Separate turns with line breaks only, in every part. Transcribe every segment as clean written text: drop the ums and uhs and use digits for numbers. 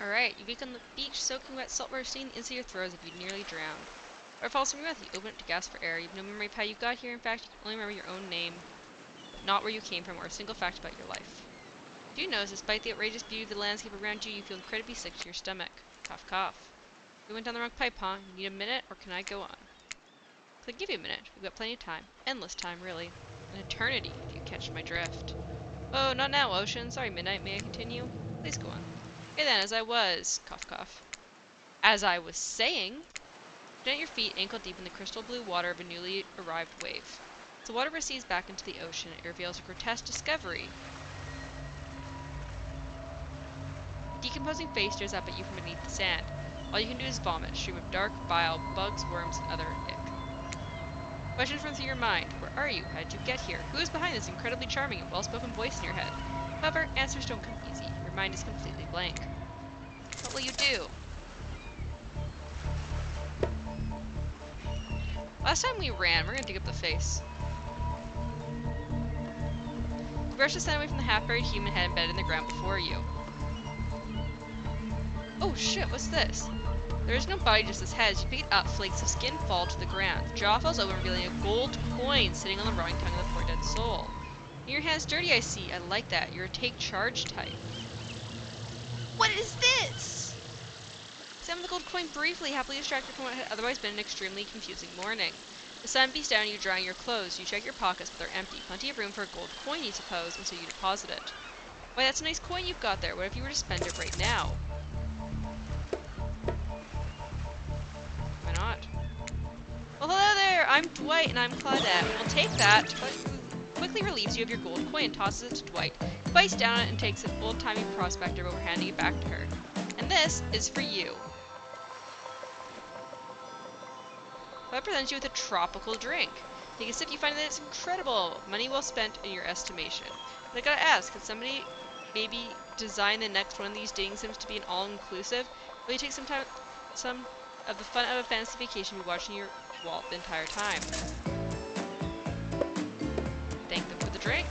Alright, you wake on the beach, soaking wet saltwater stinging the inside of your throat as if you'd nearly drowned. Or falls from your mouth, you open it to gasp for air. You have no memory of how you got here. In fact, you can only remember your own name, but not where you came from or a single fact about your life. Do you notice, despite the outrageous beauty of the landscape around you, you feel incredibly sick to your stomach. Cough, cough. We went down the wrong pipe, huh? You need a minute, or can I go on? I'll give you a minute. We've got plenty of time. Endless time, really. An eternity, if you catch my drift. Oh, not now, Ocean. Sorry, Midnight. May I continue? Please go on. Okay then, as I was... Cough, cough. As I was saying... Down at your feet, ankle deep in the crystal blue water of a newly arrived wave. As the water recedes back into the ocean, it reveals a grotesque discovery. A decomposing face stares up at you from beneath the sand. All you can do is vomit, a stream of dark bile, bugs, worms, and other ick. Questions run through your mind. Where are you? How did you get here? Who is behind this incredibly charming and well-spoken voice in your head? However, answers don't come easy. Your mind is completely blank. What will you do? Last time we ran, we're gonna dig up the face. You brush the sand away from the half-buried human head embedded in the ground before you. Oh shit, what's this? There is no body, just this head. As you pick it up, flakes of skin fall to the ground. The jaw falls open, revealing a gold coin sitting on the rotting tongue of the poor dead soul. Your hand's dirty, I see. I like that. You're a take charge type. What is this? Examine the gold coin briefly, happily distracted from what had otherwise been an extremely confusing morning. The sun beats down on you, drying your clothes. You check your pockets, but they're empty. Plenty of room for a gold coin, you suppose, and so you deposit it. Why, that's a nice coin you've got there. What if you were to spend it right now? Why not? Well, hello there! I'm Dwight, and I'm Claudette. We'll take that, but quickly relieves you of your gold coin and tosses it to Dwight, who bites down on it and takes an old-timey prospector over handing it back to her. And this is for you. That presents you with a tropical drink. Take a sip, you find that it's incredible. Money well spent in your estimation. But I gotta ask, could somebody maybe design the next one of these dating sims to be an all-inclusive? Will you take some of the fun out of fantasy vacation by watching your wall the entire time? Thank them for the drink.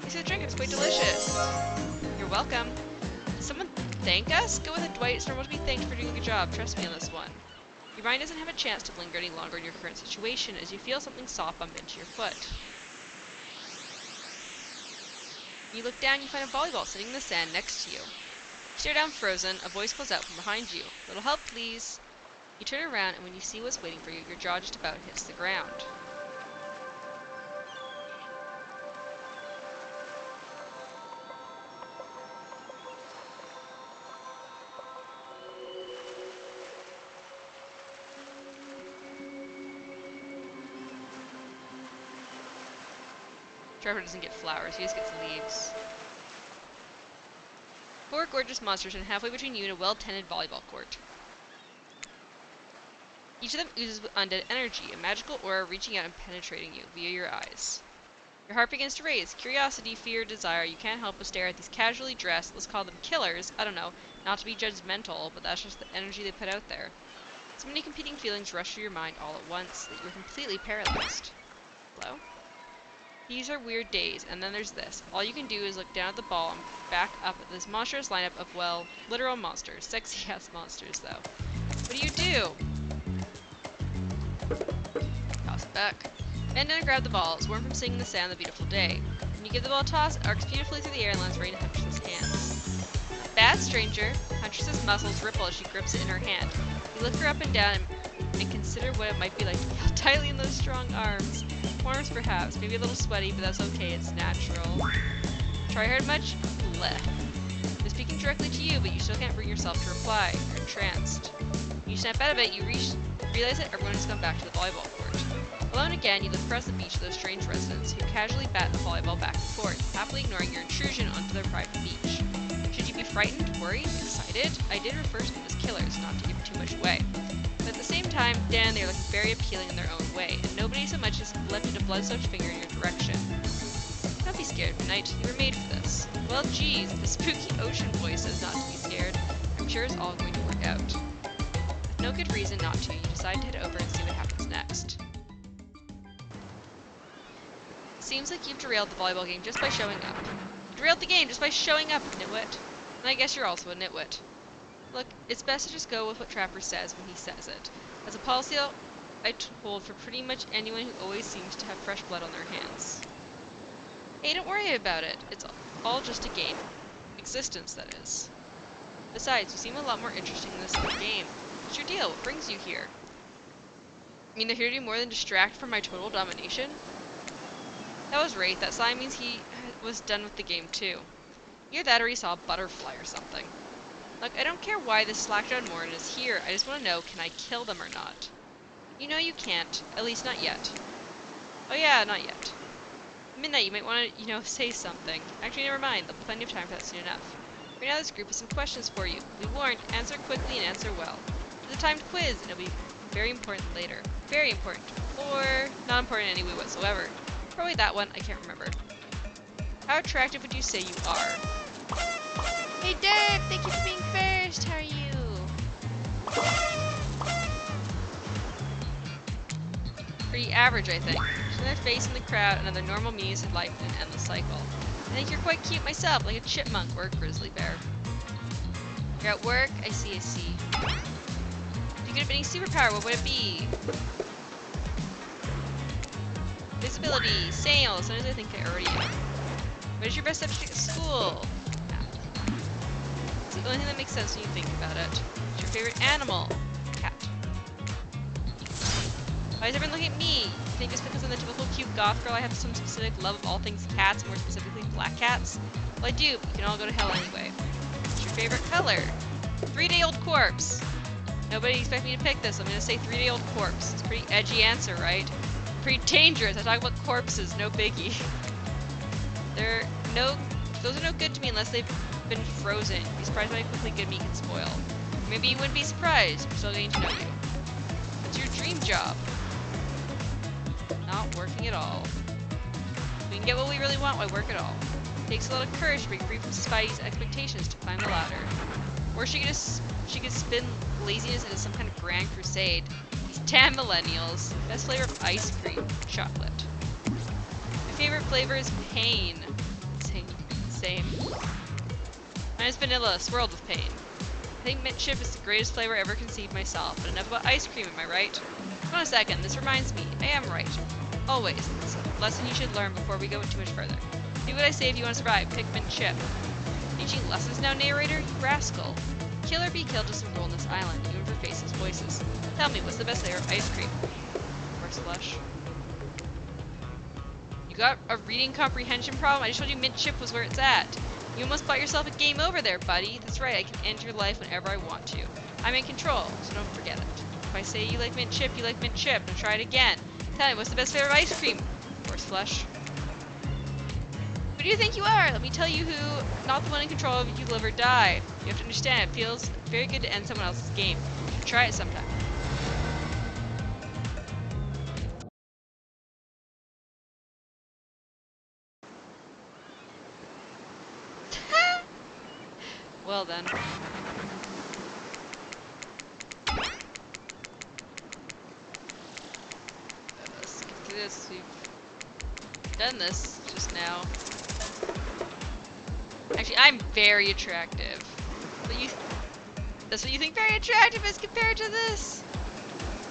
Thanks for the drink, it's quite delicious. You're welcome. Did someone thank us? Go with it, Dwight. It's normal to be thanked for doing a good job. Trust me on this one. Your mind doesn't have a chance to linger any longer in your current situation as you feel something soft bump into your foot. When you look down, you find a volleyball sitting in the sand next to you. You stare down frozen, a voice calls out from behind you. Little help, please. You turn around, and when you see what's waiting for you, your jaw just about hits the ground. Trevor doesn't get flowers, he just gets leaves. Four gorgeous monsters stand halfway between you and a well-tended volleyball court. Each of them oozes with undead energy, a magical aura reaching out and penetrating you via your eyes. Your heart begins to race. Curiosity, fear, desire. You can't help but stare at these casually dressed, let's call them killers, I don't know, not to be judgmental, but that's just the energy they put out there. So many competing feelings rush through your mind all at once that you're completely paralyzed. Hello? These are weird days, and then there's this. All you can do is look down at the ball and back up at this monstrous lineup of, well, literal monsters. Sexy-ass monsters, though. What do you do? Toss it back. Bend down and grab the ball. It's warm from sitting in the sand on the beautiful day. When you give the ball a toss, it arcs beautifully through the air and lands right in Huntress's hands. A bad stranger. Huntress's muscles ripple as she grips it in her hand. You lift her up and down and consider what it might be like to be held tightly in those strong arms. Warms perhaps, maybe a little sweaty, but that's okay, it's natural. Try hard much? Bleh. They're speaking directly to you, but you still can't bring yourself to reply. You're entranced. When you snap out of it, you realize that everyone has come back to the volleyball court. Alone again, you look across the beach to those strange residents who casually bat the volleyball back and forth, happily ignoring your intrusion onto their private beach. Should you be frightened, worried, excited? I did refer to them as killers, not to give too much away. But at the same time, Dan, they are looking very appealing in their own way, and nobody so much as lifted a blood-soaked finger in your direction. Don't be scared, Midnight. You were made for this. Well, geez, the spooky ocean voice says not to be scared. I'm sure it's all going to work out. With no good reason not to, you decide to head over and see what happens next. Seems like you've derailed the volleyball game just by showing up. You derailed the game just by showing up, nitwit. And I guess you're also a nitwit. Look, it's best to just go with what Trapper says when he says it. As a policy, I hold for pretty much anyone who always seems to have fresh blood on their hands. Hey, don't worry about it. It's all just a game. Existence, that is. Besides, you seem a lot more interesting than this other game. What's your deal? What brings you here? I mean, they're here to do more than distract from my total domination? That was Wraith. That sign means he was done with the game, too. Either that or he saw a butterfly or something. Look, I don't care why this slackjawed Morin is here. I just want to know, can I kill them or not? You know you can't. At least not yet. Oh yeah, not yet. Midnight, you might want to, say something. Actually, never mind. There'll be plenty of time for that soon enough. Right now, this group has some questions for you. Be warned, answer quickly and answer well. It's a timed quiz, and it'll be very important later. Very important. Or not important in any way whatsoever. Probably that one. I can't remember. How attractive would you say you are? Hey, Derek! Thank you for being first! How are you? Pretty average, I think. Another face in the crowd, another normal means of life in an endless cycle. I think you're quite cute myself, like a chipmunk or a grizzly bear. You're at work? I see, I see. If you could have any superpower, what would it be? Visibility, sales. Sometimes I think I already am. What is your best subject at school? Math. It's the only thing that makes sense when you think about it. What's your favorite animal? Cat. Why is everyone looking at me? You think just because I'm the typical cute goth girl I have some specific love of all things cats, more specifically black cats? Well, I do, but you can all go to hell anyway. What's your favorite color? 3-day-old corpse. Nobody expect me to pick this. I'm gonna say 3-day-old corpse. It's a pretty edgy answer, right? Pretty dangerous. I talk about corpses, no biggie. Those are no good to me unless they've been frozen. You'd be surprised how quickly good meat can spoil. Maybe you wouldn't be surprised. I'm still getting to know you. What's your dream job? Not working at all. We can get what we really want, why work at all? It takes a lot of courage to break free from society's expectations to climb the ladder. Or she could spin laziness into some kind of grand crusade. These damn millennials. Best flavor of ice cream. Chocolate. My favorite flavor is pain. Same. Mine is vanilla, swirled with pain. I think mint chip is the greatest flavor ever conceived myself, but enough about ice cream, am I right? Hold on a second, this reminds me. I am right. Always. It's a lesson you should learn before we go too much further. Do what I say if you want to survive. Pick mint chip. Teaching lessons now, narrator? You rascal. Kill or be killed is the rule on this island, even for faceless voices. Tell me, what's the best flavor of ice cream? Horse flush. You got a reading comprehension problem? I just told you mint chip was where it's at. You almost bought yourself a game over there, buddy. That's right, I can end your life whenever I want to. I'm in control, so don't forget it. If I say you like mint chip, you like mint chip. Now try it again. Tell me, what's the best flavor of ice cream? Horse flesh. Who do you think you are? Let me tell you who, not the one in control of you live or die. You have to understand, it feels very good to end someone else's game. You should try it sometime. Well then. Let's get through this. We've done this just now. Actually, I'm very attractive. But that's what you think very attractive is compared to this?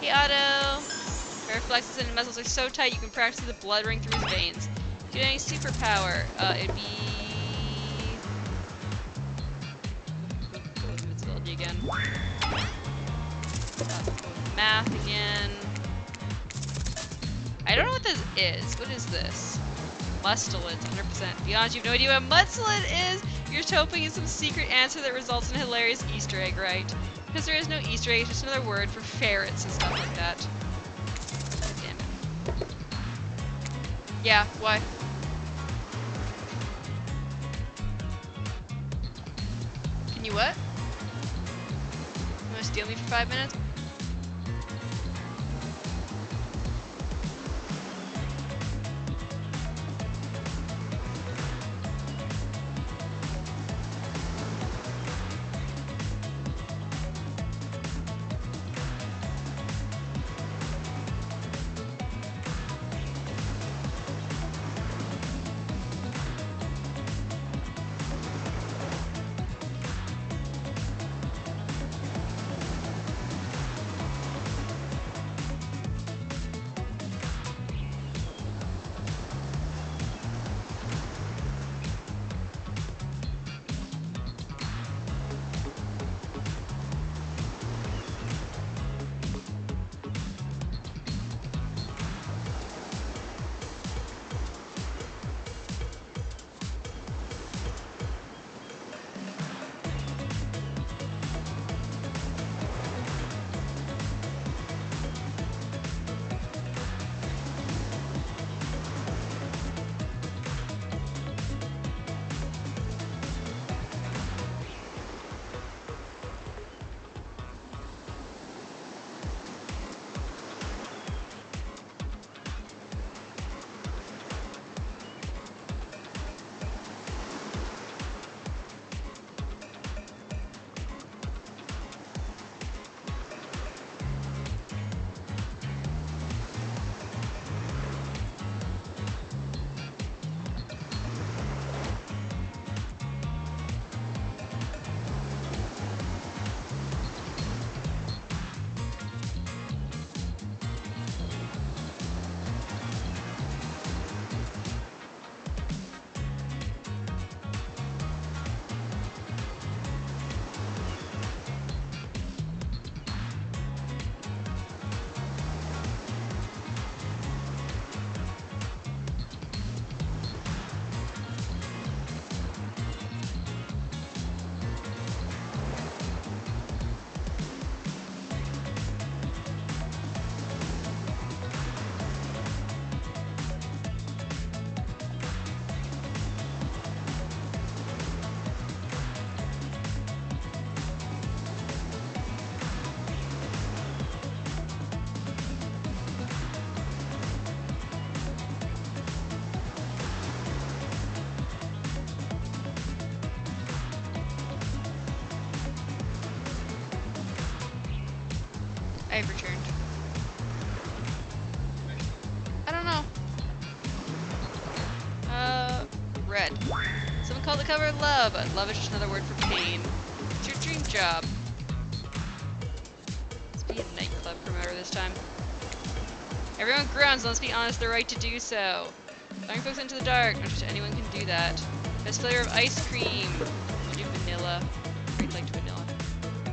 Hey, Otto. Your reflexes and muscles are so tight you can practically see the blood running through his veins. If you had any superpower, it'd be... again. Math again. I don't know what this is. What is this? Mustelid, 100%. Be honest, you have no idea what mustelid is? You're just hoping it's some secret answer that results in a hilarious Easter egg, right? Because there is no Easter egg, it's just another word for ferrets and stuff like that. Damn it. Yeah, why? Can you what? Steal me for 5 minutes? I've returned. I don't know. Red. Someone called the cover love, but love is just another word for pain. It's your dream job. Let's be a nightclub promoter this time. Everyone groans, let's be honest, they're right to do so. Throwing folks into the dark, not just anyone can do that. Best flavor of ice cream. I'll do vanilla. Great liked vanilla.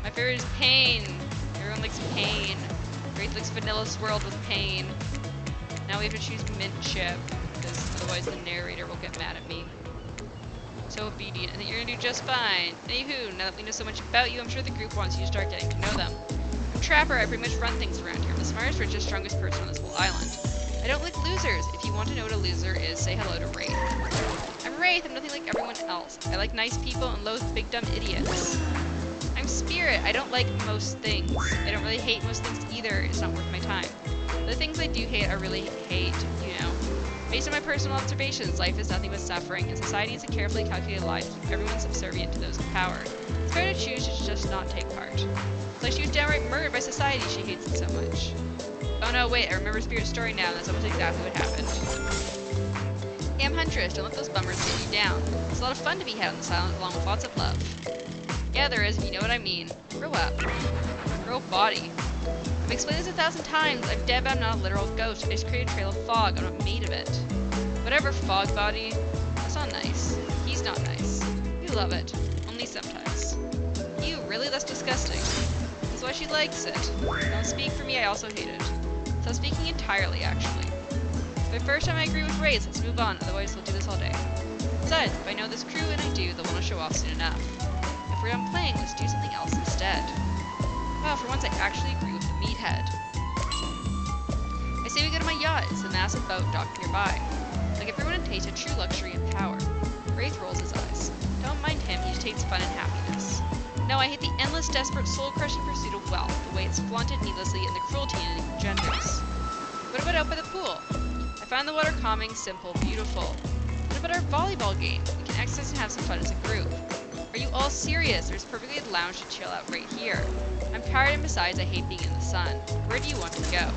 My favorite is pain. Everyone likes pain. Great likes vanilla swirled with pain. Now we have to choose mint chip, because otherwise the narrator will get mad at me. So obedient. I think you're gonna do just fine. Anywho, now that we know so much about you, I'm sure the group wants you to start getting to know them. I'm Trapper, I pretty much run things around here. I'm the smartest, richest, strongest person on this whole island. I don't like losers. If you want to know what a loser is, say hello to Wraith. I'm Wraith, I'm nothing like everyone else. I like nice people and loathe big dumb idiots. I'm Spirit, I don't like most things. I don't really hate most things either, it's not worth my time. The things I do hate, I really hate, you know. Based on my personal observations, life is nothing but suffering, and society is a carefully calculated lie to keep everyone subservient to those in power. It's better to choose to just not take part. It's like she was downright murdered by society, she hates it so much. Oh no, wait, I remember Spirit's story now, and that's almost exactly what happened. Hey, I'm Huntress, don't let those bummers get you down. There's a lot of fun to be had on this island, along with lots of love. Yeah, there is, if you know what I mean. Grow up. Grow body. I've explained this 1,000 times. I'm dead, but I'm not a literal ghost. I just created a trail of fog. I'm not made of it. Whatever, fog body. That's not nice. He's not nice. You love it. Only sometimes. You, really? That's disgusting. That's why she likes it. Don't speak for me, I also hate it. So I'm speaking entirely, actually. For the first time I agree with Rays, let's move on, otherwise we'll do this all day. Besides, if I know this crew, and I do, they'll want to show off soon enough. If we're done playing, let's do something else instead. Wow, for once I actually agree with the meathead. I say we go to my yacht. It's a massive boat docked nearby. Like everyone in taste, a true luxury and power. Wraith rolls his eyes. Don't mind him, he just takes fun and happiness. No, I hate the endless, desperate, soul-crushing pursuit of wealth, the way it's flaunted needlessly, and the cruelty it engenders. What about out by the pool? I find the water calming, simple, beautiful. What about our volleyball game? We can exercise and have some fun as a group. Are you all serious? There's a perfectly good lounge to chill out right here. I'm tired, and besides, I hate being in the sun. Where do you want to go?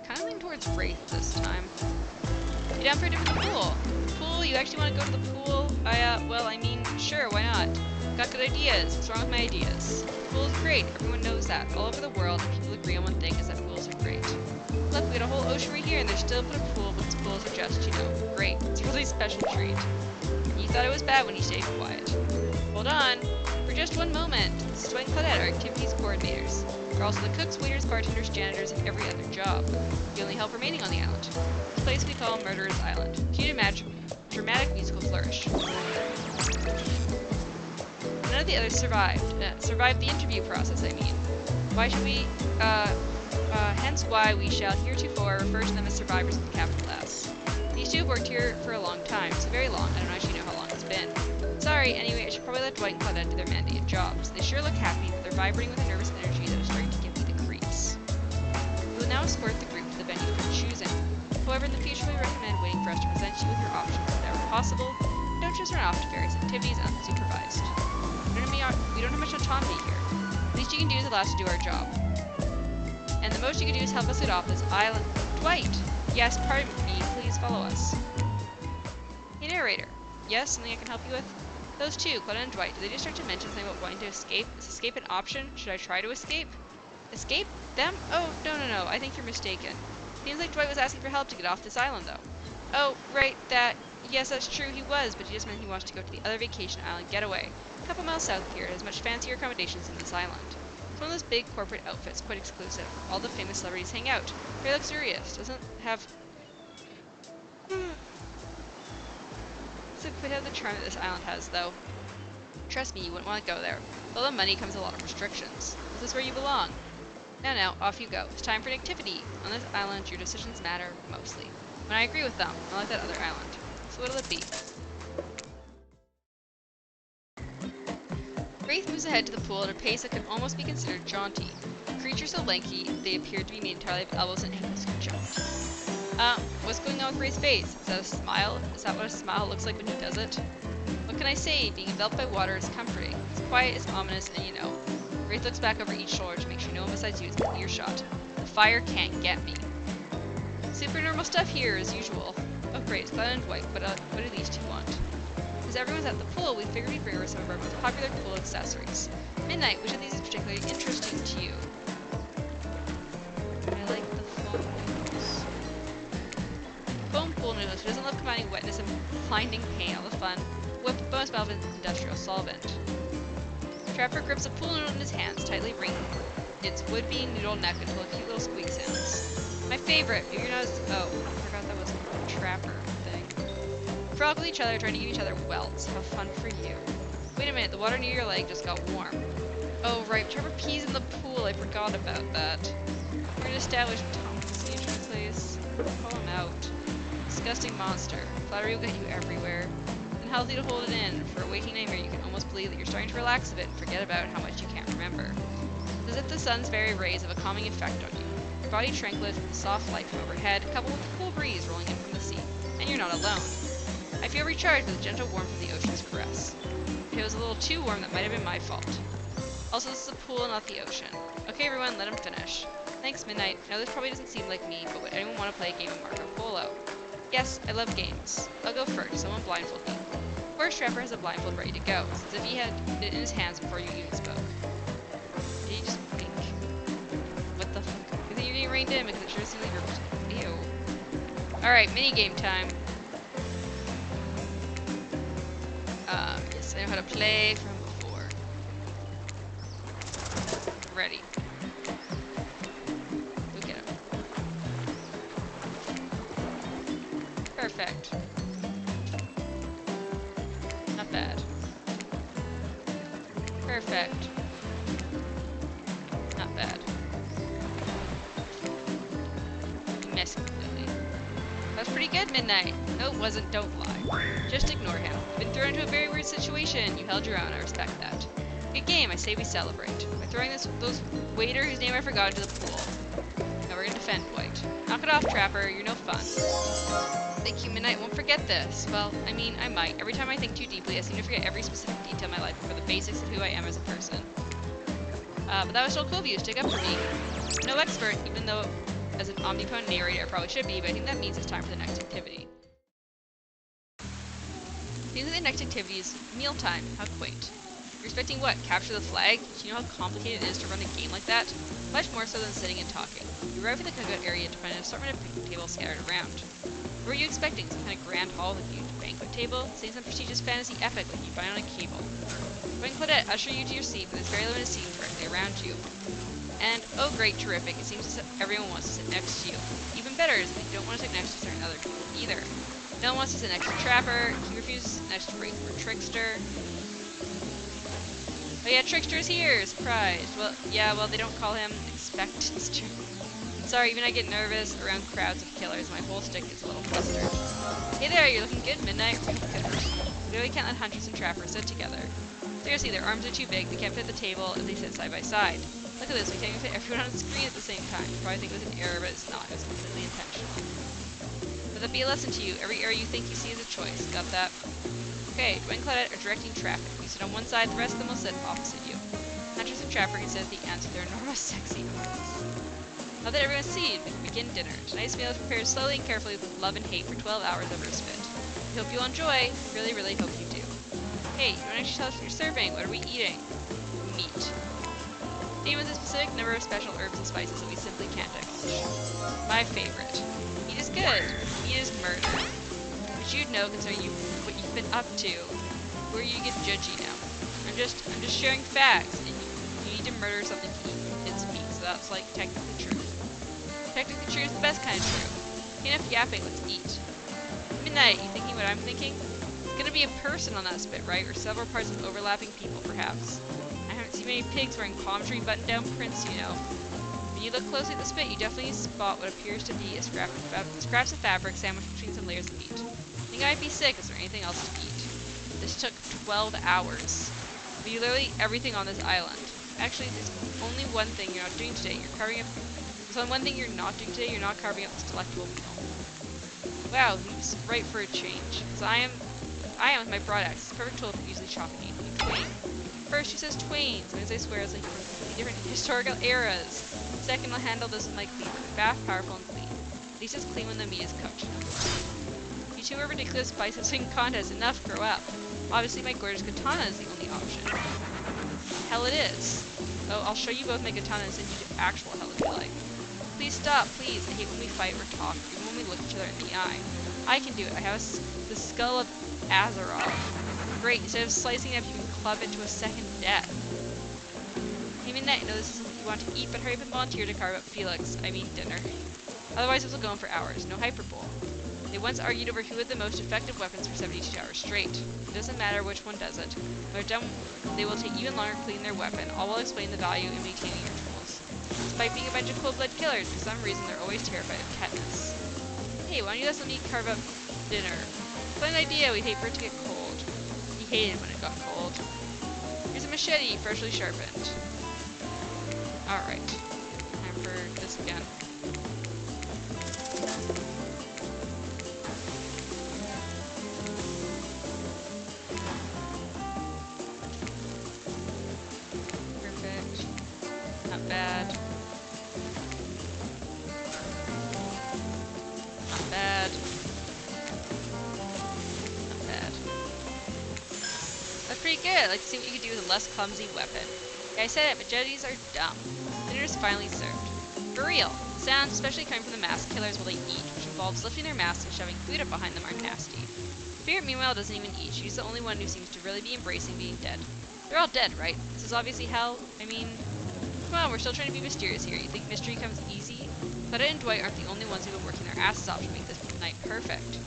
Kind of lean towards Wraith this time. You down for a different pool? Pool? You actually want to go to the pool? Well, I mean, sure, why not? Got good ideas. What's wrong with my ideas? Pool is great. Everyone knows that. All over the world, people agree on one thing, is that pools are great. Look, we got a whole ocean right here, and there's still a pool, but pools are just, you know, great. It's a really special treat. You thought it was bad when you stayed quiet. Hold on. For just one moment. This is Dwight and Claudette, our activities coordinators. We're also the cooks, waiters, bartenders, janitors, and every other job. The only help remaining on the island. This place we call Murderer's Island. Cue to match dramatic musical flourish. None of the others survived. Survived the interview process, I mean. Why should we, hence why we shall heretofore refer to them as survivors with a capital S. These two have worked here for a long time, so very long, I don't actually know how long it's been. Sorry, anyway, I should probably let Dwight and Claudette do their mandated jobs. They sure look happy, but they're vibrating with a nervous energy that is starting to give me the creeps. We will now escort the group to the venue of your choosing. However, in the future we recommend waiting for us to present you with your options whenever possible. Don't just run off to various activities unsupervised. We don't have much autonomy here. The least you can do is allow us to do our job. And the most you can do is help us get off this island. Dwight! Yes, pardon me, please follow us. Hey narrator. Yes, something I can help you with? Those two, Claudette and Dwight, did they just start to mention something about wanting to escape? Is escape an option? Should I try to escape? Escape? Them? Oh, no, I think you're mistaken. Seems like Dwight was asking for help to get off this island, though. Oh, right, that. Yes, that's true, he was, but he just meant he wants to go to the other vacation island getaway. A couple miles south of here, it has much fancier accommodations than this island. It's one of those big corporate outfits, quite exclusive. All the famous celebrities hang out. Very luxurious. Doesn't quite have the charm that this island has, though. Trust me, you wouldn't want to go there. With all the money comes a lot of restrictions. This is where you belong. Now, off you go. It's time for an activity. On this island, your decisions matter, mostly. When I agree with them, unlike that other island. So what'll it be? Wraith moves ahead to the pool at a pace that could almost be considered jaunty. Creatures so lanky, they appeared to be made entirely of elbows and ankles conjunct. What's going on with Ray's face? Is that a smile? Is that what a smile looks like when he does it? What can I say? Being enveloped by water is comforting. It's quiet, it's ominous, and you know. Wraith looks back over each shoulder to make sure no one besides you is in earshot. The fire can't get me. Super normal stuff here, as usual. Oh great, it's Claudette and Dwight. What do these two want? As everyone's at the pool, we figured we'd bring over some of our most popular pool accessories. Midnight, which of these is particularly interesting to you? I like the foam noodles. Foam pool noodles. Who doesn't love combining wetness and blinding pain? All the fun. With bonus valve and industrial solvent. Trapper grips a pool noodle in his hands, tightly wringing its would-be noodle neck until a cute little squeak sounds. My favorite. Maybe you're not as— oh, I forgot that was a Trapper thing. Frolic with each other, trying to give each other welts. How fun for you. Wait a minute, the water near your leg just got warm. Oh right, Trapper pees in the pool. I forgot about that. We're gonna establish Thomas in place. Call him out. Disgusting monster. Flattery will get you everywhere. Healthy to hold it in. For a waking nightmare, you can almost believe that you're starting to relax a bit and forget about how much you can't remember. It's as if the sun's very rays have a calming effect on you. Your body tranquilized with the soft light from overhead, coupled with the cool breeze rolling in from the sea. And you're not alone. I feel recharged with the gentle warmth of the ocean's caress. If it was a little too warm, that might have been my fault. Also, this is a pool, not the ocean. Okay, everyone, let him finish. Thanks, Midnight. I know this probably doesn't seem like me, but would anyone want to play a game of Marco Polo? Yes, I love games. I'll go first. Someone blindfold me. Of course, Trapper has a blindfold ready to go, as if he had it in his hands before you even spoke. Did he just wink? What the fuck? I think you're getting reined in because it sure seems like you're— ew. Alright, minigame time. Yes, I know how to play from before. Ready. Look at him. Perfect. Not bad. Perfect. Not bad. Missed completely. That was pretty good, Midnight. No, it wasn't. Don't lie. Just ignore him. You've been thrown into a very weird situation. You held your own. I respect that. Good game. I say we celebrate. By throwing those waiter whose name I forgot into the pool. Now we're gonna defend Dwight. Knock it off, Trapper. You're no fun. Thank you, Midnight. Won't forget this. Well, I mean, I might. Every time I think too deeply, I seem to forget every specific detail of my life for the basics of who I am as a person. But that was still cool of you to stick up for me. No expert, even though as an omnipotent narrator I probably should be, but I think that means it's time for the next activity. Seems like the next activity is mealtime. How quaint. You're expecting what? Capture the flag? Do you know how complicated it is to run a game like that? Much more so than sitting and talking. You arrive at the cookout area to find an assortment of picnic tables scattered around. What were you expecting? Some kind of grand hall with a huge banquet table? Saying some prestigious fantasy epic like you'd find on a cable. When Claudette usher you to your seat, but there's very limited seating directly around you. And, oh great, terrific, it seems as if everyone wants to sit next to you. Even better is that you don't want to sit next to certain other people either. No one wants to sit next to Trapper, he refuses to sit next to Wraith or Trickster. Oh yeah, Trickster's here! Surprised! Well, yeah, well, they don't call him Expectanster. Sorry, even I get nervous around crowds of killers. My whole stick gets a little flustered. Hey there, you're looking good, Midnight. Good. We really can't let Hunters and Trappers sit together. Seriously, their arms are too big. They can't fit the table if they sit side by side. Look at this, we can't even fit everyone on the screen at the same time. You probably think it was an error, but it's not. It was completely intentional. Let that be a lesson to you. Every error you think you see is a choice. Got that? Okay, Dwight and Claudette are directing traffic. You sit on one side, the rest of them will sit opposite you. Hunters and Trapper can sit at the ends with their enormous sexy arms. Now that everyone's seated, we can begin dinner. Tonight's meal is prepared slowly and carefully with love and hate for 12 hours over a spit. We hope you'll enjoy. Really, really hope you do. Hey, you want to actually tell us what you're serving? What are we eating? Meat. Eating with a specific number of special herbs and spices that we simply can't divulge. My favorite. Meat is good. Meat is murder. Which you'd know considering what you've been up to. Where you get judgy now. I'm just sharing facts, and you need to murder something to eat. It's meat, so that's like technically true. Technically true is the best kind of true. Enough yapping, let's eat. Midnight, you thinking what I'm thinking? It's gonna be a person on that spit, right? Or several parts of overlapping people, perhaps. I haven't seen many pigs wearing palm tree button-down prints, you know. When you look closely at the spit, you definitely spot what appears to be a scraps of fabric sandwiched between some layers of meat. Think I'd be sick? Is there anything else to eat? This took 12 hours. We do literally everything on this island. Actually, there's only one thing you're not doing today. There's only one thing you're not doing today. You're not carving up this delectable meal. Wow, he's right for a change. Because I am with my broad axe. It's a perfect tool for easily chopping anything twain. First, she says twain. Sometimes I swear it's like from completely different historical eras. Second, I'll handle this with my cleaver. Fast, powerful, and clean. At least it's clean when the meat is cooked. You two are ridiculous biceps contest. Enough, grow up. Obviously, my gorgeous katana is the only option. Hell it is. Oh, I'll show you both my katana and send you to actual hell if you like. Please stop, please. I hate when we fight or talk, even when we look each other in the eye. I can do it. I have the skull of Azeroth. Great. Instead of slicing it up, you can club it to a second death. You mean that? You know this isn't what you want to eat, but hurry up and volunteer to carve up Felix. I mean dinner. Otherwise, this will go on for hours. No hyperbole. They once argued over who had the most effective weapons for 72 hours straight. It doesn't matter which one does it. When they're done, they will take even longer to clean their weapon, all while explaining the value in maintaining your tools. Despite being a bunch of cold-blooded killers, for some reason they're always terrified of Katniss. Hey, why don't you let me carve up dinner? Fun idea, we'd hate for it to get cold. He hated when it got cold. Here's a machete, freshly sharpened. Alright. Time for this again. Perfect. Not bad. Not bad. Not bad. That's pretty good. I'd like to see what you could do with a less clumsy weapon. Yeah, I said it, machetes are dumb. Dinner is finally served. For real. Sounds, especially coming from the masked killers while they eat, which involves lifting their masks and shoving food up behind them, are nasty. Spirit, meanwhile, doesn't even eat. She's the only one who seems to really be embracing being dead. They're all dead, right? This is obviously hell. I mean, come on, we're still trying to be mysterious here. You think mystery comes easy? Claudette and Dwight aren't the only ones who've been working their asses off to make this night perfect.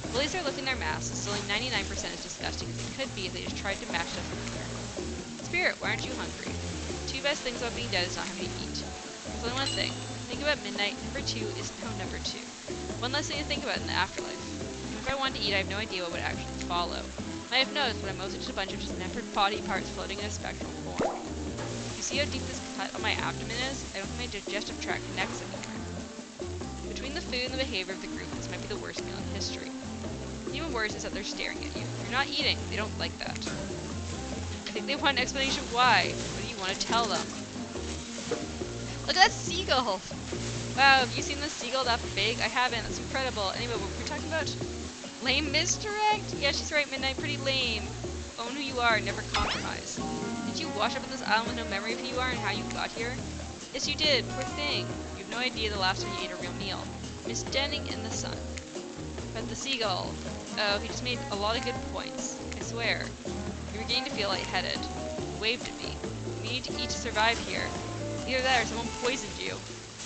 At least they're lifting their masks, and still 99% as disgusting as it could be if they just tried to match it up with her. Spirit, why aren't you hungry? Two best things about being dead is not having to eat. There's only one thing. Think about midnight. Number 2 is no number 2. One less thing to think about in the afterlife. If I wanted to eat, I have no idea what would actually follow. I have noticed, but I'm mostly just a bunch of dismembered body parts floating in a spectral form. You see how deep this cut on my abdomen is? I don't think my digestive tract connects anymore. Between the food and the behavior of the group, this might be the worst meal in history. Even worse is that they're staring at you. You're not eating. They don't like that. I think they want an explanation why. What do you want to tell them? Look at that seagull! Wow, have you seen this seagull that big? I haven't. That's incredible. Anyway, what were we talking about? Lame misdirect? Yeah, she's right, Midnight. Pretty lame. Own who you are. Never compromise. Did you wash up on this island with no memory of who you are and how you got here? Yes, you did. Poor thing. You have no idea the last time you ate a real meal. You're standing in the sun. But the seagull. Oh, he just made a lot of good points. I swear. You're beginning to feel lightheaded. You waved at me. You need to eat to survive here. Either that or someone poisoned you.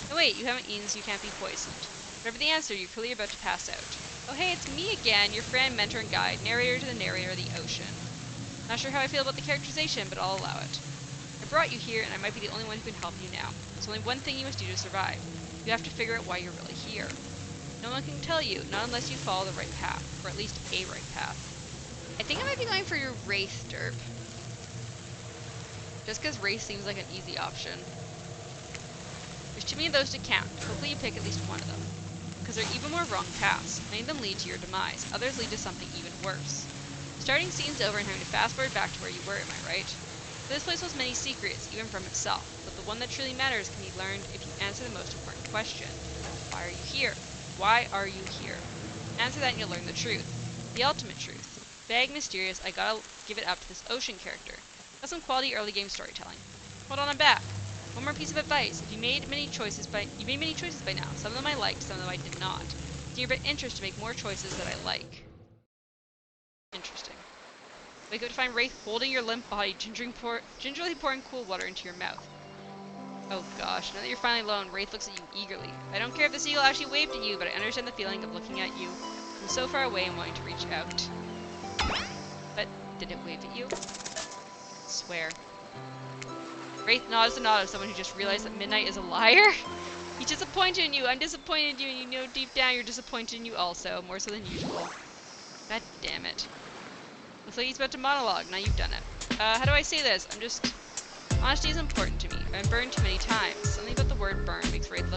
No wait, you haven't eaten so you can't be poisoned. Whatever the answer, you're clearly about to pass out. Oh hey, it's me again, your friend, mentor, and guide, narrator to the narrator of the ocean. Not sure how I feel about the characterization, but I'll allow it. I brought you here, and I might be the only one who can help you now. There's only one thing you must do to survive. You have to figure out why you're really here. No one can tell you, not unless you follow the right path, or at least a right path. I think I might be going for your Wraith derp. Just because Wraith seems like an easy option. There's too many of those to count. Hopefully you pick at least one of them. Because there are even more wrong paths. Many of them lead to your demise. Others lead to something even worse. Starting scene's over and having to fast forward back to where you were, am I right? This place holds many secrets, even from itself. But the one that truly matters can be learned if you answer the most important question. Why are you here? Why are you here? Answer that and you'll learn the truth. The ultimate truth. Vague, mysterious, I gotta give it up to this ocean character. That's some quality early game storytelling. Hold on, I'm back. One more piece of advice. If you made many choices by now. Some of them I liked, some of them I did not. It's in your best interest to make more choices that I like. Interesting. Wake up to find Wraith holding your limp body, gingerly pouring cool water into your mouth. Oh gosh, now that you're finally alone, Wraith looks at you eagerly. I don't care if the seagull actually waved at you, but I understand the feeling of looking at you from so far away and wanting to reach out. But did it wave at you? Swear. Wraith nods the nod of someone who just realized that Midnight is a liar. He's disappointed in you. I'm disappointed in you, and you know deep down you're disappointed in you also, more so than usual. God damn it. Looks like he's about to monologue. Now you've done it. How do I say this? Honesty is important to me. I've been burned too many times. Something about the word burn makes Wraith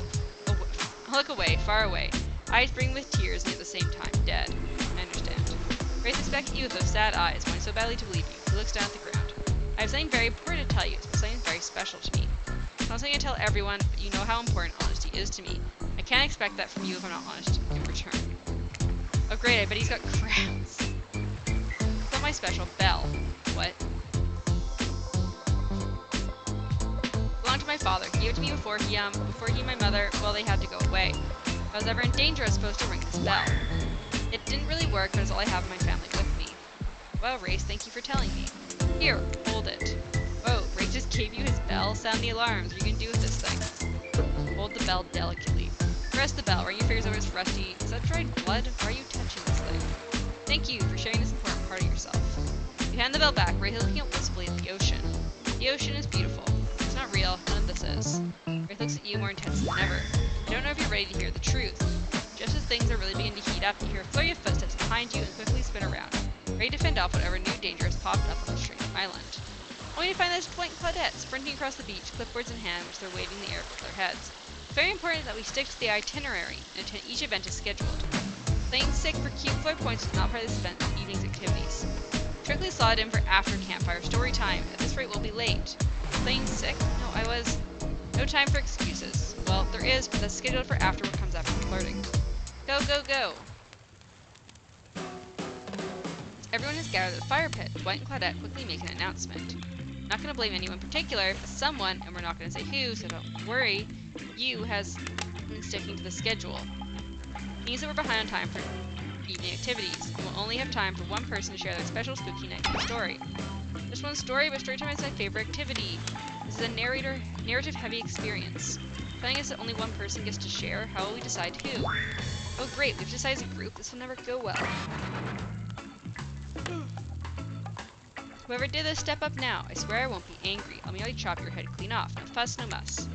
look away, far away. Eyes brimming with tears and at the same time dead. I understand. Wraith looks back at you with those sad eyes, wanting so badly to believe you. He looks down at the ground. I have something very important to tell you, something very special to me. It's not something I tell everyone, but you know how important honesty is to me. I can't expect that from you if I'm not honest in return. Oh great, I bet he's got crowns. It's not my special bell. What? It belonged to my father. He gave it to me before he and my mother, well, they had to go away. If I was ever in danger, I was supposed to ring this bell. It didn't really work, but it's all I have in my family with me. Well, Race, thank you for telling me. Here, hold it. Whoa, Race just gave you his bell? Sound the alarms. What are you gonna do with this thing? Hold the bell delicately. Press the bell. Run your fingers over its rusty. Is that dried blood? Why are you touching this thing? Thank you for sharing this important part of yourself. You hand the bell back. Race is looking up wistfully at the ocean. The ocean is beautiful. It's not real. None of this is. Race looks at you more intensely than ever. I don't know if you're ready to hear the truth. Just as things are really beginning to heat up, you hear a flurry of footsteps behind you and quickly spin around, ready to fend off whatever new danger has popped up on the strange island. Only to find that it's Dwight and Claudette sprinting across the beach, clipboards in hand, which they're waving in the air with their heads. It's very important that we stick to the itinerary and attend each event as scheduled. Playing sick for cute floor points is not part of this evening's activities. Strictly slotted in for after campfire story time. At this rate, we'll be late. Playing sick? No, I was. No time for excuses. Well, there is, but that's scheduled for after what comes after flirting. Go, go, go! Everyone has gathered at the fire pit. Dwight and Claudette quickly make an announcement. Not going to blame anyone in particular, but someone, and we're not going to say who, so don't worry, you has been sticking to the schedule. It means that we're behind on time for evening activities, and we'll only have time for one person to share their special spooky night story. Just one story, but storytime is my favorite activity. This is a narrative-heavy experience. Telling us that only one person gets to share, how will we decide who? Oh great, we've decided as a group, this will never go well. Whoever did this, step up now. I swear I won't be angry. I'll merely chop your head clean off. No fuss, no muss.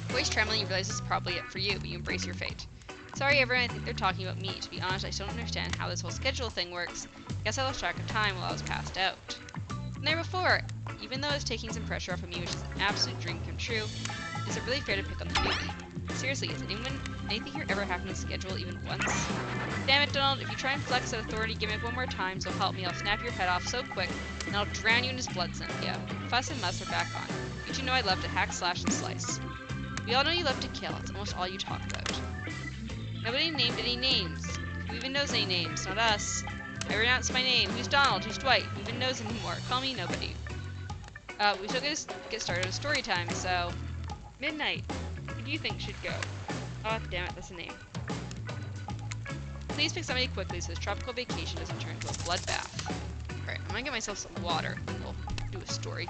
Voice trembling, you realize this is probably it for you, but you embrace your fate. Sorry everyone, I think they're talking about me. To be honest, I still don't understand how this whole schedule thing works. I guess I lost track of time while I was passed out. Been there before. Even though it's taking some pressure off of me, which is an absolute dream come true, is it really fair to pick on the newbie? Seriously, has anything here ever happened to schedule even once? Damn it, Donald, if you try and flex that authority gimmick one more time, so help me, I'll snap your head off so quick, and I'll drown you in his blood Cynthia. Fuss and muss are back on. You two know I love to hack, slash, and slice. We all know you love to kill, it's almost all you talk about. Nobody named any names. Who even knows any names? Not us. I renounced my name. Who's Donald? Who's Dwight? Who even knows anymore? Call me nobody. We still get started with story time, so... Midnight. Who do you think should go? Oh, damn it, that's a name. Please pick somebody quickly so this tropical vacation doesn't turn into a bloodbath. Alright, I'm gonna get myself some water, and we'll do a story.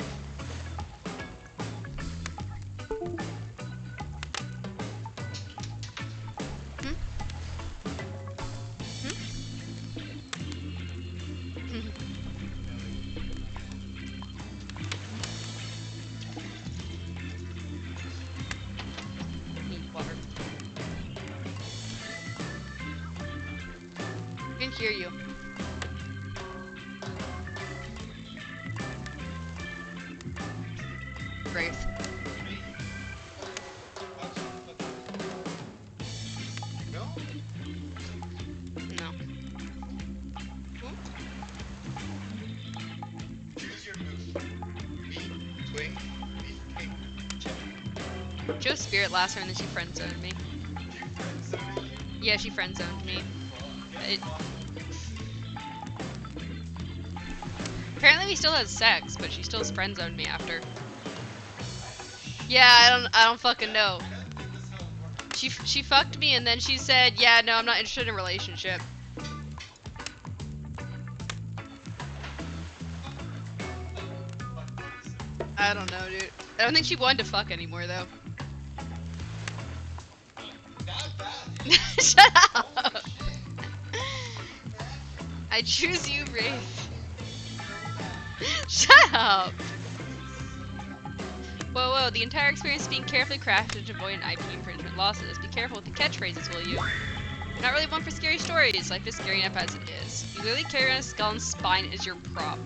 I can hear you. Wraith.
No?
No.
Choose your move. Meat, twig, beef cake, chili.
Joe's spirit last time and then she friend zoned me.
Your friends zoning you?
Yeah, she friend zoned me. Apparently we still had sex, but she still friend zoned me after. Yeah, I don't fucking know. She fucked me and then she said, yeah, no, I'm not interested in a relationship. I don't know, dude. I don't think she wanted to fuck anymore, though. Shut up! I choose you, Wraith. Shut up! Whoa, whoa, the entire experience is being carefully crafted to avoid IP infringement losses. Be careful with the catchphrases, will you? You're not really one for scary stories. Life is scary enough as it is. You literally carry around a skull and spine as your prop.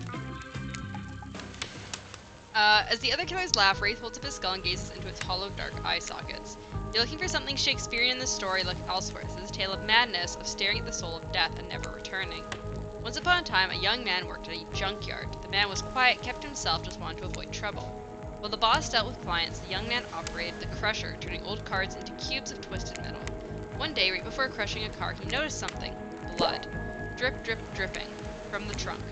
As the other killers laugh, Wraith holds up his skull and gazes into its hollow, dark eye sockets. You're looking for something Shakespearean in the story, look elsewhere. This is a tale of madness, of staring at the soul of death and never returning. Once upon a time, a young man worked at a junkyard. The man was quiet, kept to himself, just wanted to avoid trouble. While the boss dealt with clients, the young man operated the crusher, turning old cards into cubes of twisted metal. One day, right before crushing a car, he noticed something. Blood. Drip, drip, dripping. From the trunk.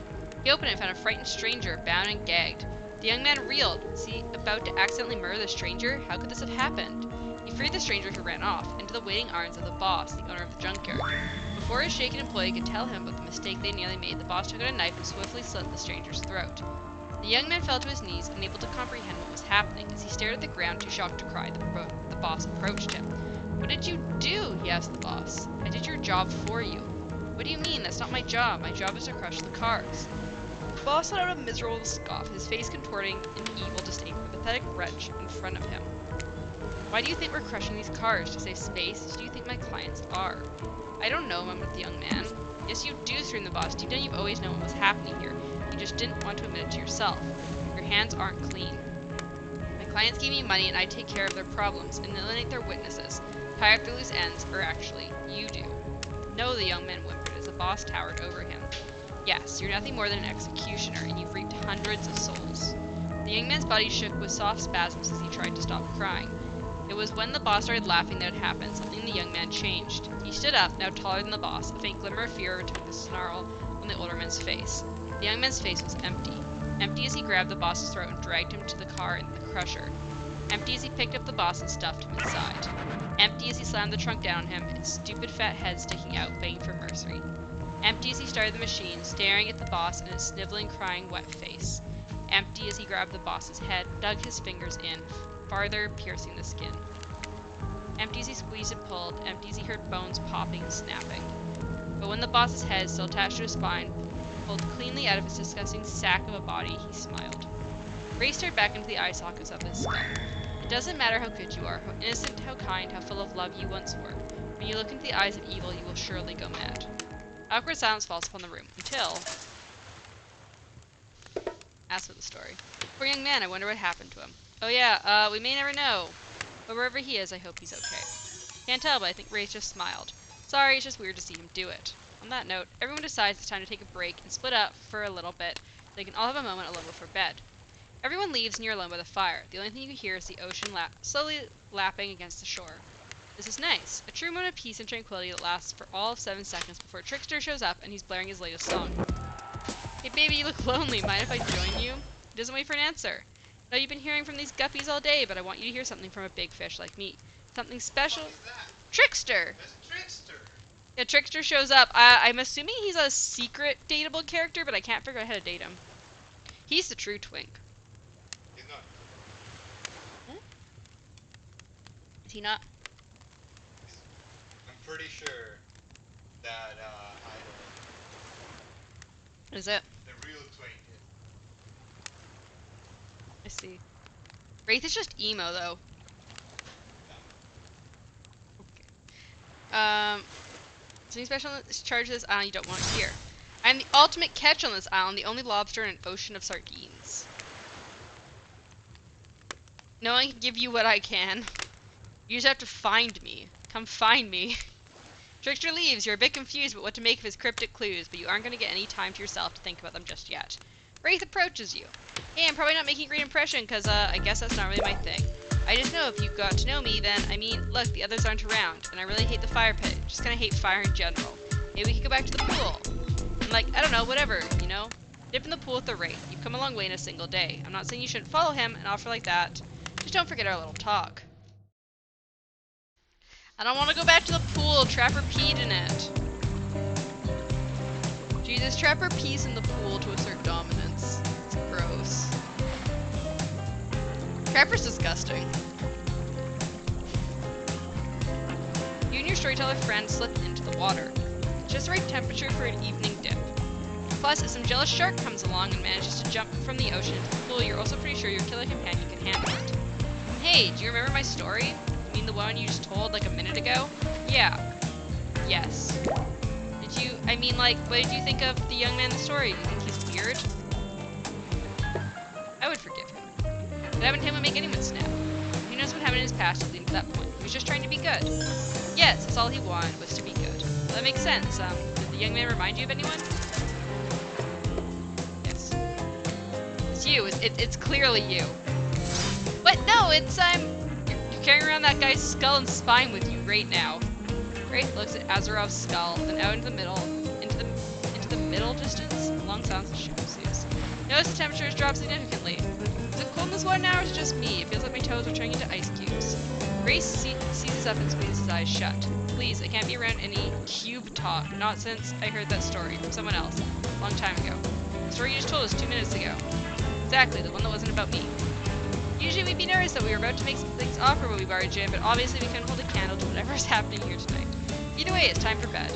He opened it and found a frightened stranger, bound and gagged. The young man reeled. Was he about to accidentally murder the stranger? How could this have happened? He freed the stranger who ran off, into the waiting arms of the boss, the owner of the junkyard. Before his shaken employee could tell him about the mistake they nearly made, the boss took out a knife and swiftly slit the stranger's throat. The young man fell to his knees, unable to comprehend what was happening. As he stared at the ground, too shocked to cry, the boss approached him. "What did you do?" he asked the boss. "I did your job for you." "What do you mean? That's not my job. My job is to crush the cars." The boss let out a miserable scoff, his face contorting in evil disdain for the pathetic wretch in front of him. "Why do you think we're crushing these cars? To save space? Who do you think my clients are?" "I don't know," mumbled the young man. "Yes, you do," screamed the boss. "Deep down you've always known what was happening here. You just didn't want to admit it to yourself. Your hands aren't clean. My clients give me money and I take care of their problems, and eliminate their witnesses, tie up their loose ends, or actually, you do." "No," the young man whimpered as the boss towered over him. "Yes, you're nothing more than an executioner, and you've reaped hundreds of souls." The young man's body shook with soft spasms as he tried to stop crying. It was when the boss started laughing that it happened. Something in the young man changed. He stood up, now taller than the boss. A faint glimmer of fear overtook the snarl on the older man's face. The young man's face was empty. Empty as he grabbed the boss's throat and dragged him to the car in the crusher. Empty as he picked up the boss and stuffed him inside. Empty as he slammed the trunk down on him, its stupid fat head sticking out, begging for mercy. Empty as he started the machine, staring at the boss and his sniveling, crying, wet face. Empty as he grabbed the boss's head, dug his fingers in, farther piercing the skin. Empty as he squeezed and pulled, empty as he heard bones popping and snapping. But when the boss's head, still attached to his spine, pulled cleanly out of his disgusting sack of a body, he smiled. Ray stared back into the eye sockets of his skull. It doesn't matter how good you are, how innocent, how kind, how full of love you once were. When you look into the eyes of evil, you will surely go mad. Awkward silence falls upon the room, until... As for the story. Poor young man, I wonder what happened to him. Oh yeah, we may never know. But wherever he is, I hope he's okay. Can't tell, but I think Ray just smiled. Sorry, it's just weird to see him do it. On that note, everyone decides it's time to take a break and split up for a little bit so they can all have a moment alone before bed. Everyone leaves and you're alone by the fire. The only thing you can hear is the ocean slowly lapping against the shore. This is nice. A true moment of peace and tranquility that lasts for all of 7 seconds before Trickster shows up and he's blaring his latest song. "Hey baby, you look lonely. Mind if I join you?" He doesn't wait for an answer. "No, you've been hearing from these guppies all day, but I want you to hear something from a big fish like me. Something special."
What is that?
Trickster!
That's Trickster.
Yeah, Trickster shows up. I'm assuming he's a secret dateable character, but I can't figure out how to date him. He's the true twink.
He's not.
Is he not?
I'm pretty sure that Idol,
Is it?
the real twink,
I see. Wraith is just emo, though. Something special is charged to this island you don't want to hear. I am the ultimate catch on this island, the only lobster in an ocean of sardines. No one can give you what I can. You just have to find me. Come find me. Trickster leaves. You're a bit confused about what to make of his cryptic clues, but you aren't going to get any time to yourself to think about them just yet. Wraith approaches you. "Hey, I'm probably not making a great impression, because, I guess that's not really my thing. I just know if you got to know me, then, I mean, look, the others aren't around, and I really hate the fire pit. Just kind of hate fire in general. Maybe we could go back to the pool. And, like, I don't know, whatever, you know? Dip in the pool with the Wraith. You've come a long way in a single day. I'm not saying you shouldn't follow him and offer like that. Just don't forget our little talk." I don't want to go back to the pool. Trapper peed in it. Jesus, Trapper pees in the pool to assert dominance. It's gross. Trapper's disgusting. You and your storyteller friend slipped into the water. It's just the right temperature for an evening dip. Plus, if some jealous shark comes along and manages to jump from the ocean into the pool, you're also pretty sure your killer companion can handle it. And hey, do you remember my story? You mean the one you just told like a minute ago? Yeah. Yes. Did you, I mean, like, what did you think of the young man in the story? Do you think he's weird? I would forgive him. What happened to him would make anyone snap. Who knows what happened in his past to lead him to that point? was just trying to be good. Yes, that's all he wanted, was to be good. Well, that makes sense. Did the young man remind you of anyone? Yes. It's you. It's clearly you. What? No, it's, you're carrying around that guy's skull and spine with you right now. Wraith looks at Azerov's skull, then out into the middle distance, along sounds and shoes. Notice the temperature has dropped significantly. Is it cold in this water now, or is it just me? It feels like my toes are turning into ice cubes. Wraith seizes up and squeezes his eyes shut. Please, I can't be around any cube talk, not since I heard that story from someone else, a long time ago. The story you just told us 2 minutes ago. Exactly, the one that wasn't about me. Usually we'd be nervous that we were about to make some things awkward when we barge in, but obviously we couldn't hold a candle to whatever's happening here tonight. Either way, it's time for bed.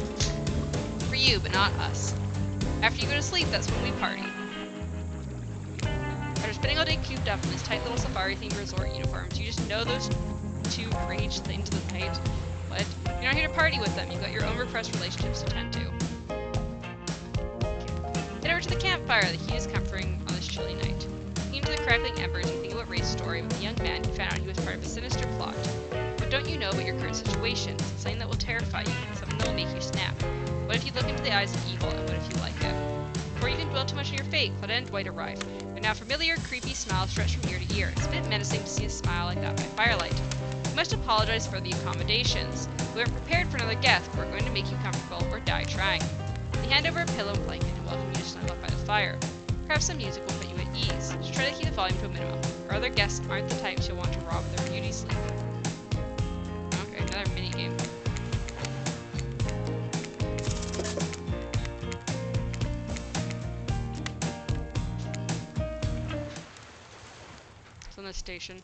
For you, but not us. After you go to sleep, that's when we party. After spending all day cooped up in this tight little safari-themed resort uniforms, you just know those two rage into the night. What? You're not here to party with them. You've got your own repressed relationships to tend to. Head over to the campfire. The heat is comforting on this chilly night. Looking into the crackling embers, you think about Ray's story about the young man who found out he was part of a sinister plot. What don't you know about your current situation? Something that will terrify you, something that will make you snap. What if you look into the eyes of evil, and what if you like it? Before you can dwell too much on your fate, Claudette and Dwight arrive. Their now familiar, creepy smile stretched from ear to ear. It's a bit menacing to see a smile like that by firelight. We must apologize for the accommodations. We weren't prepared for another guest, but we're going to make you comfortable or die trying. They hand over a pillow and blanket and welcome you to snuggle up by the fire. Perhaps some music will put you at ease. Just try to keep the volume to a minimum. Our other guests aren't the types you'll want to rob of their beauty sleep. Okay, another mini game. It's on the station.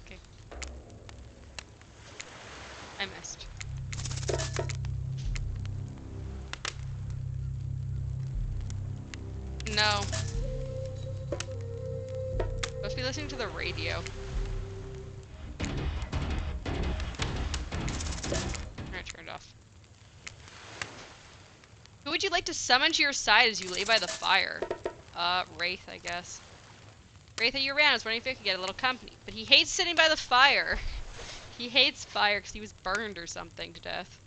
Okay. I missed. No. Must be listening to the radio. Alright, turn it off. Who would you like to summon to your side as you lay by the fire? Wraith, I guess. Wraith, are you around? I was wondering if I could get a little company. But he hates sitting by the fire. He hates fire because he was burned or something to death.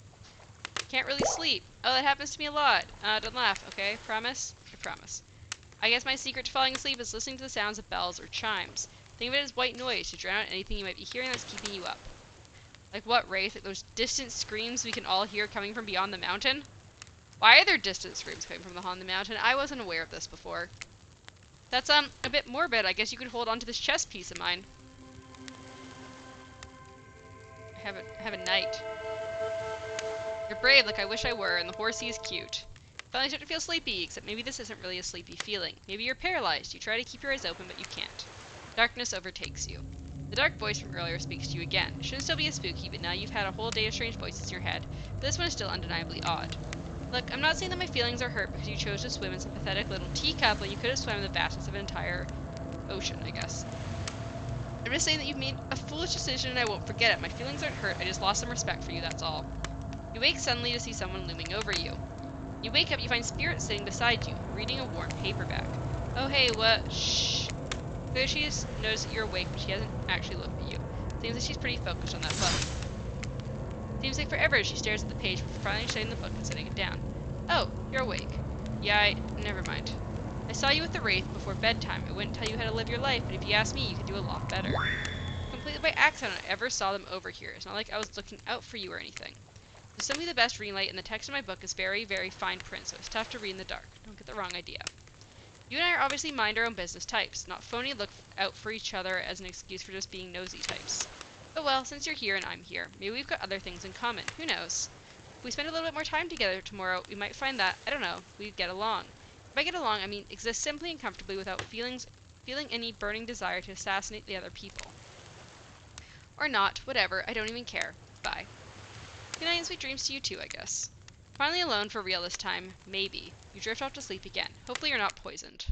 Can't really sleep. Oh, that happens to me a lot. Don't laugh, okay? Promise? I promise. I guess my secret to falling asleep is listening to the sounds of bells or chimes. Think of it as white noise to drown out anything you might be hearing that's keeping you up. Like what, Wraith? Like those distant screams we can all hear coming from beyond the mountain? Why are there distant screams coming from beyond the mountain? I wasn't aware of this before. That's, a bit morbid. I guess you could hold on to this chest piece of mine. I have a knight. You're brave like I wish I were, and the horsey is cute. Finally start to feel sleepy, except maybe this isn't really a sleepy feeling. Maybe you're paralyzed. You try to keep your eyes open, but you can't. Darkness overtakes you. The dark voice from earlier speaks to you again. It shouldn't still be as spooky, but now you've had a whole day of strange voices in your head. This one is still undeniably odd. Look, I'm not saying that my feelings are hurt because you chose to swim in some pathetic little teacup when you could have swam in the vastness of an entire ocean, I guess. I'm just saying that you've made a foolish decision and I won't forget it. My feelings aren't hurt, I just lost some respect for you, that's all. You wake suddenly to see someone looming over you. You wake up, you find Spirit sitting beside you, reading a worn paperback. Oh hey, what? Shh. Clearly she has noticed that you're awake, but she hasn't actually looked at you. Seems like she's pretty focused on that book. Seems like forever she stares at the page before finally shutting the book and setting it down. Oh, you're awake. Yeah, never mind. I saw you with the Wraith before bedtime. I wouldn't tell you how to live your life, but if you ask me, you could do a lot better. Completely by accident I ever saw them over here. It's not like I was looking out for you or anything. There's simply the best reading light, and the text in my book is very, very fine print, so it's tough to read in the dark. Don't get the wrong idea. You and I are obviously mind our own business types, not phony look out for each other as an excuse for just being nosy types. But well, since you're here and I'm here, maybe we've got other things in common. Who knows? If we spend a little bit more time together tomorrow, we might find that, I don't know, we'd get along. By get along, I mean exist simply and comfortably without feeling any burning desire to assassinate the other people. Or not, whatever, I don't even care. Bye. Good night and sweet dreams to you too, I guess. Finally alone for real this time, maybe. You drift off to sleep again. Hopefully you're not poisoned.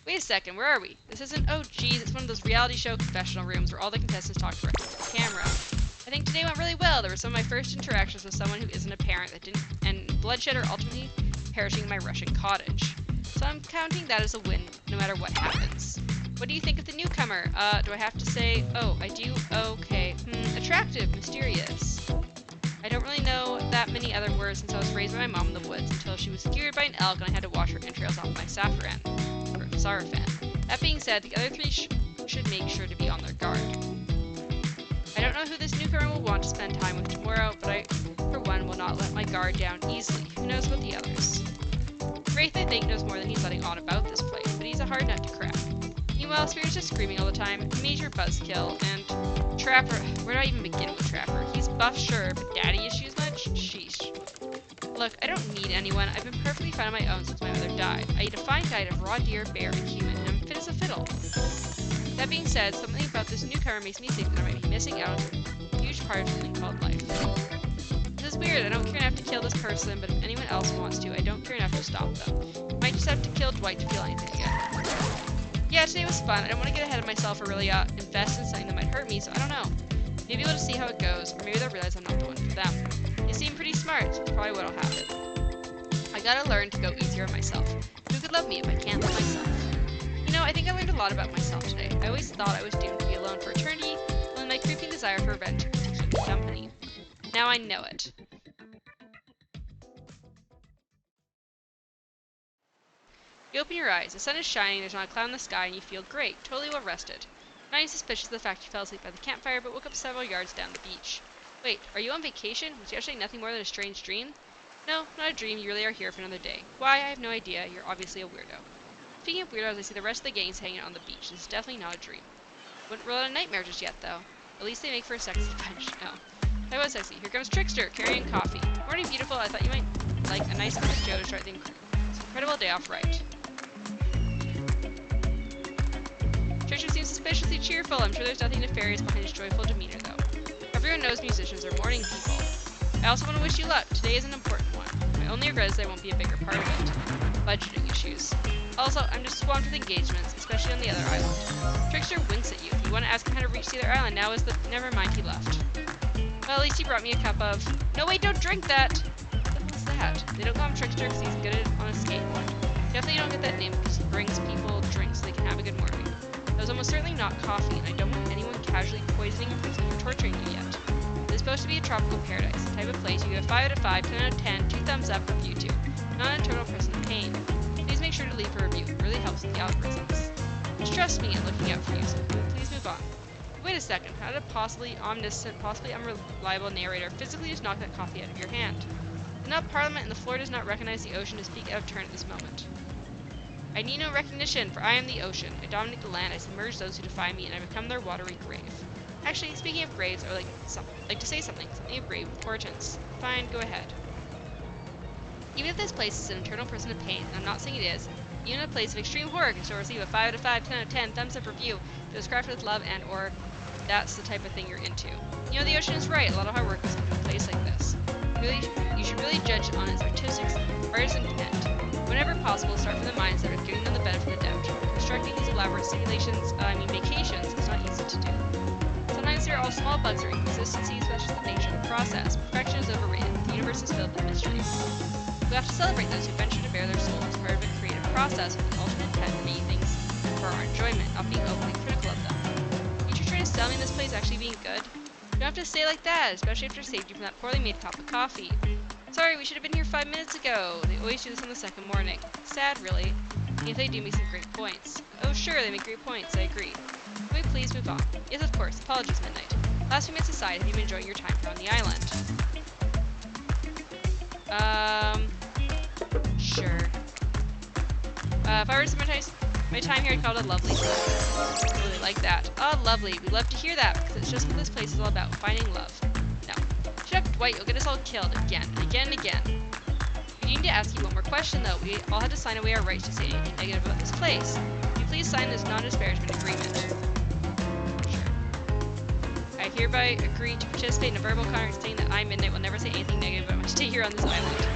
Wait a second, where are we? This isn't, oh geez, it's one of those reality show confessional rooms where all the contestants talk directly to the camera. I think today went really well. There were some of my first interactions with someone who isn't a parent that didn't, and bloodshed or ultimately perishing in my Russian cottage. So I'm counting that as a win, no matter what happens. What do you think of the newcomer? Do I have to say, oh, I do? Okay. Attractive, mysterious. I don't really know that many other words since I was raised by my mom in the woods until she was skewered by an elk and I had to wash her entrails off my saffron. Or sarafan. That being said, the other three should make sure to be on their guard. I don't know who this newcomer will want to spend time with tomorrow, but I, for one, will not let my guard down easily. Who knows about the others? Wraith, I think, knows more than he's letting on about this place, but he's a hard nut to crack. Meanwhile, Spirit's just screaming all the time, major buzzkill, and Trapper, where do I even begin with Trapper? He's buff, sure, but daddy issues much? Sheesh. Look, I don't need anyone. I've been perfectly fine on my own since my mother died. I eat a fine diet of raw deer, bear, and human, and I'm fit as a fiddle. That being said, something about this newcomer makes me think that I might be missing out on a huge part of something called life. This is weird. I don't care enough to kill this person, but if anyone else wants to, I don't care enough to stop them. Might just have to kill Dwight to feel anything again. Yeah, today was fun. I don't want to get ahead of myself or really invest in something that might hurt me, so I don't know. Maybe we'll just see how it goes, or maybe they'll realize I'm not the one for them. They seem pretty smart, so it's probably what'll happen. I gotta learn to go easier on myself. Who could love me if I can't love myself? You know, I think I learned a lot about myself today. I always thought I was doomed to be alone for eternity, and my creeping desire for revenge to keep me company. Now I know it. You open your eyes. The sun is shining, there's not a cloud in the sky, and you feel great, totally well rested. Not even suspicious of the fact you fell asleep by the campfire, but woke up several yards down the beach. Wait, are you on vacation? Was yesterday nothing more than a strange dream? No, not a dream. You really are here for another day. Why? I have no idea. You're obviously a weirdo. Speaking of weirdos, I see the rest of the gangs hanging out on the beach. This is definitely not a dream. Wouldn't rule out a nightmare just yet, though. At least they make for a sexy bunch. No. That was sexy. Here comes Trickster, carrying coffee. Morning, beautiful. I thought you might like a nice cup of joe to start this incredible day off right. Trickster seems suspiciously cheerful. I'm sure there's nothing nefarious behind his joyful demeanor, though. Everyone knows musicians are morning people. I also want to wish you luck. Today is an important one. My only regret is I won't be a bigger part of it. Budgeting issues. Also, I'm just swamped with engagements, especially on the other island. Trickster winks at you. If you want to ask him how to reach the other island, now is the— never mind, he left. Well, at least he brought me a cup of— No, wait, don't drink that! What's that? They don't call him Trickster because he's good at it on a skateboard. Definitely don't get that name because he brings people drinks so they can have a good morning. That was almost certainly not coffee, and I don't want anyone casually poisoning, imprisoning, or torturing you yet. It's supposed to be a tropical paradise, the type of place you give a 5 out of 5, 10 out of 10, 2 thumbs up review to, not an eternal person in pain. Please make sure to leave a review. It really helps with the algorithms. Just trust me in looking out for you, so please move on. Wait a second, how did a possibly omniscient, possibly unreliable narrator physically just knock that coffee out of your hand? The Nut Parliament and the floor does not recognize the ocean to speak out of turn at this moment. I need no recognition, for I am the ocean. I dominate the land, I submerge those who defy me, and I become their watery grave. Actually, speaking of graves, I would like to say something of grave importance. Fine, go ahead. Even if this place is an eternal person of pain, and I'm not saying it is, even a place of extreme horror can still receive a 5 out of 5, 10 out of 10, thumbs up review if it was crafted with love and or that's the type of thing you're into. You know, the ocean is right. A lot of hard work goes into a place like this. You should really judge on its artisan intent. Whenever possible, start from the mindset of giving them the benefit of the doubt. Constructing these elaborate vacations is not easy to do. Sometimes there are all small bugs or inconsistencies, such as the nature of the process. Perfection is overrated. The universe is filled with mysteries. We have to celebrate those who venture to bare their souls as part of a creative process with the ultimate intent of making things for our enjoyment, not being overly critical of them. Aren't you trying to sell me this place actually being good? You don't have to say like that, especially after I saved you from that poorly made cup of coffee. Sorry, we should have been here 5 minutes ago. They always do this on the second morning. Sad, really. And if they do make some great points. Oh sure, they make great points, I agree. Can we please move on? Yes, of course. Apologies, Midnight. Last few minutes aside, have you been enjoying your time here on the island? Sure. If I were to summarize my time here, I'd call it a lovely time. I really like that. Oh, lovely. We'd love to hear that, because it's just what this place is all about, finding love. No. Shut up, Dwight. You'll get us all killed again and again and again. We need to ask you one more question, though. We all had to sign away our rights to say anything negative about this place. Will you please sign this non-disparagement agreement? Sure. I hereby agree to participate in a verbal contract stating that I, Midnight, will never say anything negative about my stay here on this island.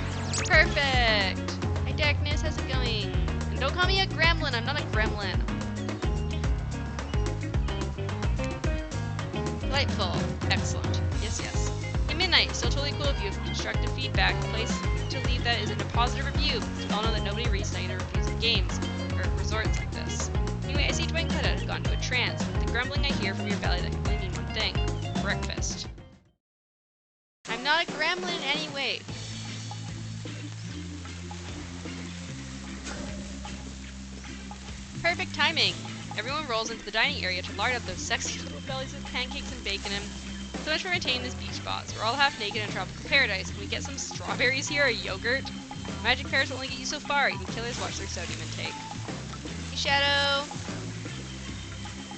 Perfect! Hi, Darkness. How's it going? And Don't call me a gremlin. I'm not a gremlin. Delightful. Excellent. Yes, yes. At midnight, still totally cool of you. Constructive feedback. A place to leave that is in a positive review. Because we all know that nobody reads negative reviews of games or resorts like this. Anyway, I see Dwight and Claudette have gone into a trance. With the grumbling I hear from your belly, that can only mean one thing. Breakfast. I'm not a gremlin in any way. Perfect timing. Everyone rolls into the dining area to lard up those sexy little bellies with pancakes and bacon and so much for maintaining this beach spots. We're all half naked in a tropical paradise. Can we get some strawberries here or yogurt? Magic pears will only get you so far. Even killers watch their sodium intake. Hey, Shadow.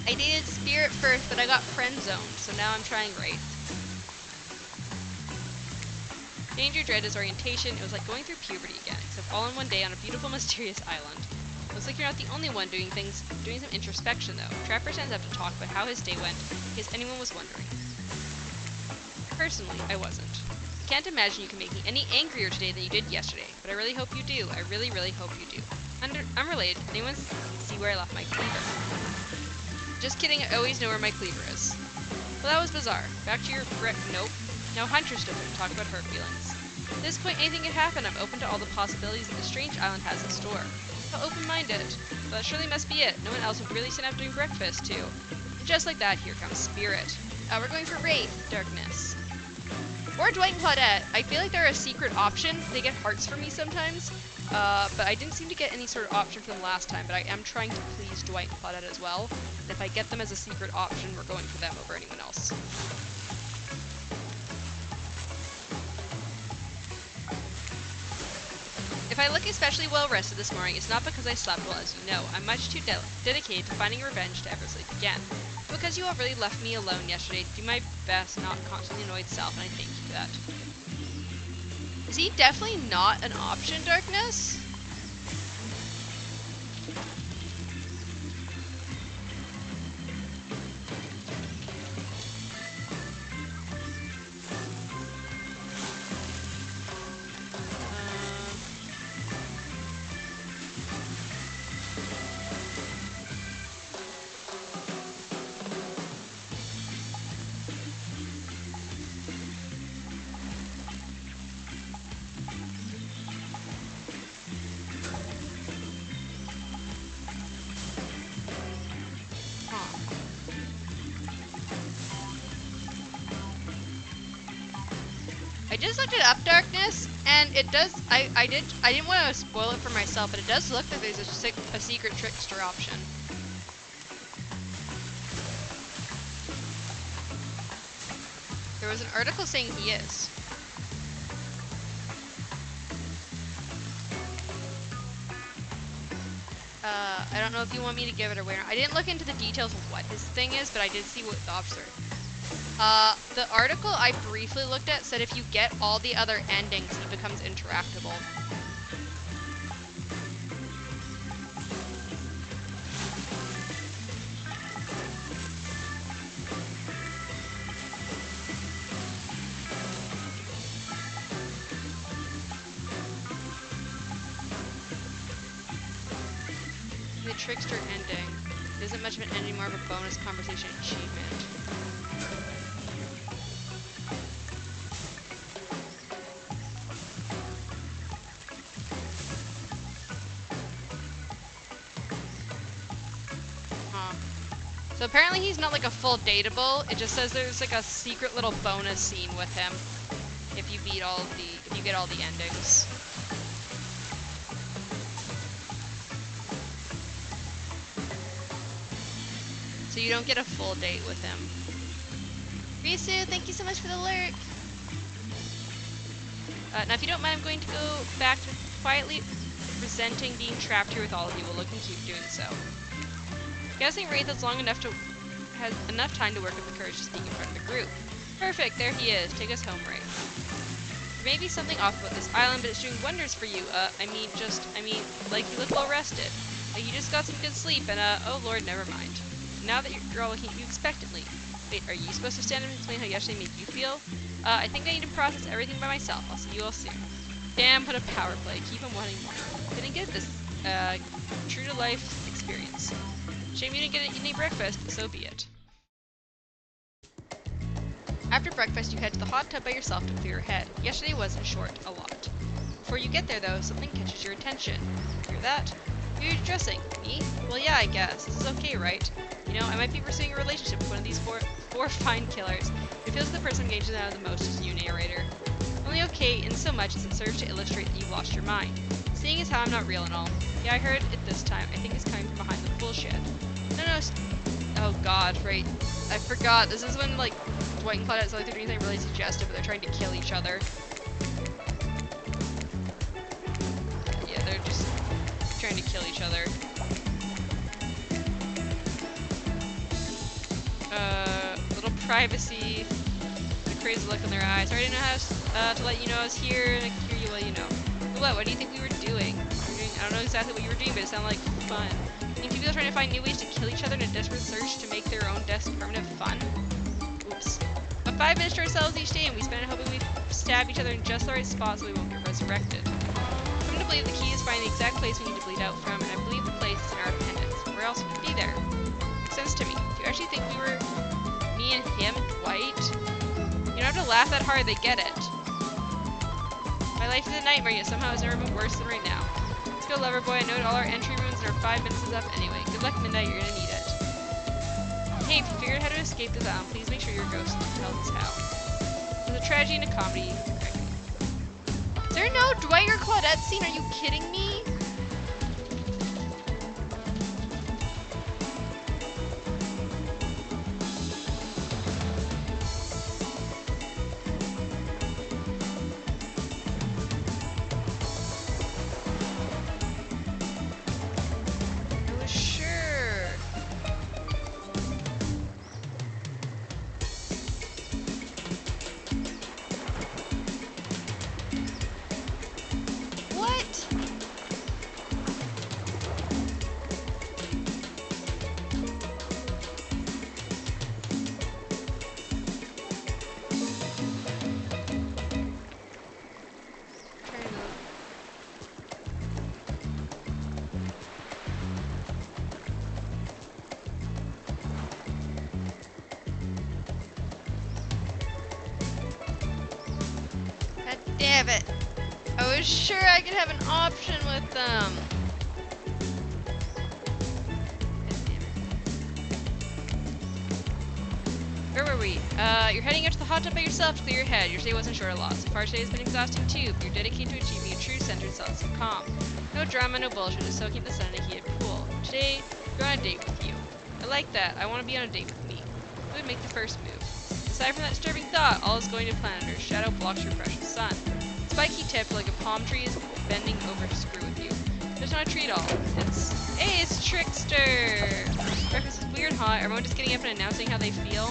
I dated Spirit first, but I got friend zoned, so now I'm trying Wraith. Danger, dread, disorientation. It was like going through puberty again, except all in one day on a beautiful, mysterious island. Looks like you're not the only one doing some introspection though. Trapper stands up to talk about how his day went, in case anyone was wondering. Personally, I wasn't. I can't imagine you can make me any angrier today than you did yesterday, but I really hope you do. I really, really hope you do. Unrelated, anyone see where I left my cleaver? Just kidding, I always know where my cleaver is. Well, that was bizarre. Back to your nope. Now Hunter stood there to talk about her feelings. At this point, anything could happen. I'm open to all the possibilities that the strange island has in store. How open-minded. Well, that surely must be it. No one else would really stand up doing breakfast, too. And just like that, here comes Spirit. We're going for Wraith, Darkness. Or Dwight and Claudette. I feel like they're a secret option. They get hearts for me sometimes. But I didn't seem to get any sort of option for them last time, but I am trying to please Dwight and Claudette as well. And if I get them as a secret option, we're going for them over anyone else. If I look especially well rested this morning, it's not because I slept well, as you know. I'm much too dedicated to finding revenge to ever sleep again. But because you all really left me alone yesterday to do my best, not constantly annoyed self, and I thank you for that. Is he definitely not an option, Darkness? I just looked it up, Darkness, and it does. I didn't want to spoil it for myself, but it does look like there's a secret trickster option. There was an article saying he is. I don't know if you want me to give it away or not. I didn't look into the details of what his thing is, but I did see what the options are. The article I briefly looked at said if you get all the other endings, he becomes interactable. The trickster ending isn't much of an ending, more of a bonus conversation achievement. So apparently he's not like a full dateable. It just says there's like a secret little bonus scene with him if you get all the endings. So you don't get a full date with him. Risu, thank you so much for the lurk. Now if you don't mind, I'm going to go back to quietly resenting being trapped here with all of you. We'll look and keep doing so. Guessing Wraith has enough time to work up the courage to speak in front of the group. Perfect, there he is. Take us home, Wraith. There may be something off about this island, but it's doing wonders for you. Like you look well rested. Like you just got some good sleep, and oh lord, never mind. Now that you're all looking at you expectantly. Wait, are you supposed to stand up and explain how yesterday made you feel? I think I need to process everything by myself. I'll see you all soon. Damn, what a power play. Keep on wanting more. Didn't get this true to life experience. Shame you didn't get any breakfast, but so be it. After breakfast, you head to the hot tub by yourself to clear your head. Yesterday was, in short, a lot. Before you get there, though, something catches your attention. Hear that? Who are you dressing? Me? Well, yeah, I guess. This is okay, right? You know, I might be pursuing a relationship with one of these four fine killers. It feels like the person engaged in that the most is you, narrator. Only okay in so much as it serves to illustrate that you've lost your mind. Seeing as how I'm not real and all. Yeah, I heard it this time. I think it's coming from behind the bullshit. No, oh god, right. I forgot. This is when, like, Dwight and Claudette, like, they're doing something really suggestive, but they're trying to kill each other. Yeah, they're just trying to kill each other. Little privacy, a crazy look in their eyes. Sorry, I didn't know how to let you know I was here, and I could hear you let you know. What do you think we were doing? I don't know exactly what you were doing, but it sounded like fun. You think people are trying to find new ways to kill each other in a desperate search to make their own deaths permanent fun? Oops. But 5 minutes to ourselves each day, and we spend it hoping we stab each other in just the right spot so we won't get resurrected. Come to believe the key is finding the exact place we need to bleed out from, and I believe the place is in our appendix. Where else would it be there? Makes sense to me. If you actually think we were me and him, Dwight, you don't have to laugh that hard, they get it. My life is a nightmare, yet somehow it's never been worse than right now. Let's go, lover boy. I know all our entry runes and our 5 minutes is up anyway. Good luck, Midnight. You're gonna need it. Hey, if you figured out how to escape this island, please make sure your ghost tells us how. There's a tragedy and a comedy. Is there no Dwight or Claudette scene? Are you kidding me? Damn it. I was sure I could have an option with them. Where were we? You're heading out to the hot tub by yourself to clear your head. Your stay wasn't short of loss. So far today has been exhausting too, but you're dedicated to achieving a true centered sense of calm. No drama, no bullshit, just soaking the sun in a heated pool. Today, you're on a date with you. I like that. I want to be on a date with me. Who would make the first move? Aside from that disturbing thought, all is going to plan under a shadow blocks your precious sun. Spiky tip like a palm tree is bending over to screw with you. There's not a tree at all. It's Trickster! Breakfast is weird, huh? Everyone just getting up and announcing how they feel?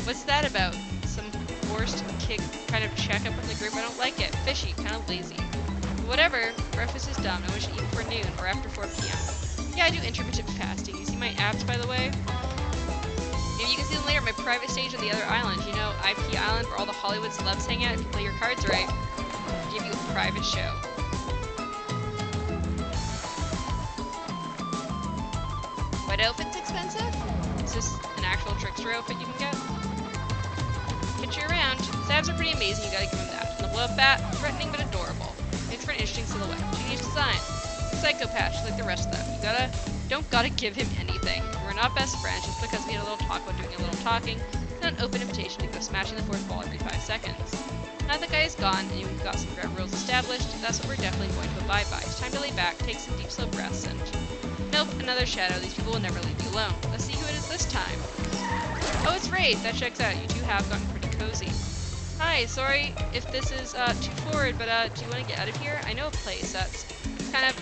What's that about? Some forced kick kind of checkup with the group? I don't like it. Fishy, kind of lazy. But whatever, breakfast is done. I wish to eat before noon or after 4 p.m. Yeah, I do intermittent fasting. You see my abs, by the way? Maybe you can see them later at my private stage on the other island. You know, IP Island, where all the Hollywood celebs hang out. If you play your cards right, I'll give you a private show. What outfit's expensive? Is this an actual Trickster outfit you can get? Get you around. His abs are pretty amazing, you gotta give him that. And the blow-up bat, threatening but adorable. Makes for an interesting silhouette. Genius design. Psychopath, like the rest of them. Don't gotta give him anything. We're not best friends just because we had a little talk about doing a little talking. It's not an open invitation to go smashing the fourth wall every 5 seconds. Now that the guy is gone and we've got some ground rules established, that's what we're definitely going to abide by. It's time to lay back, take some deep slow breaths, and... Nope, another shadow. These people will never leave you alone. Let's see who it is this time. Oh, it's Wraith. That checks out. You two have gotten pretty cozy. Hi, sorry if this is too forward, but do you want to get out of here? I know a place that's kind of,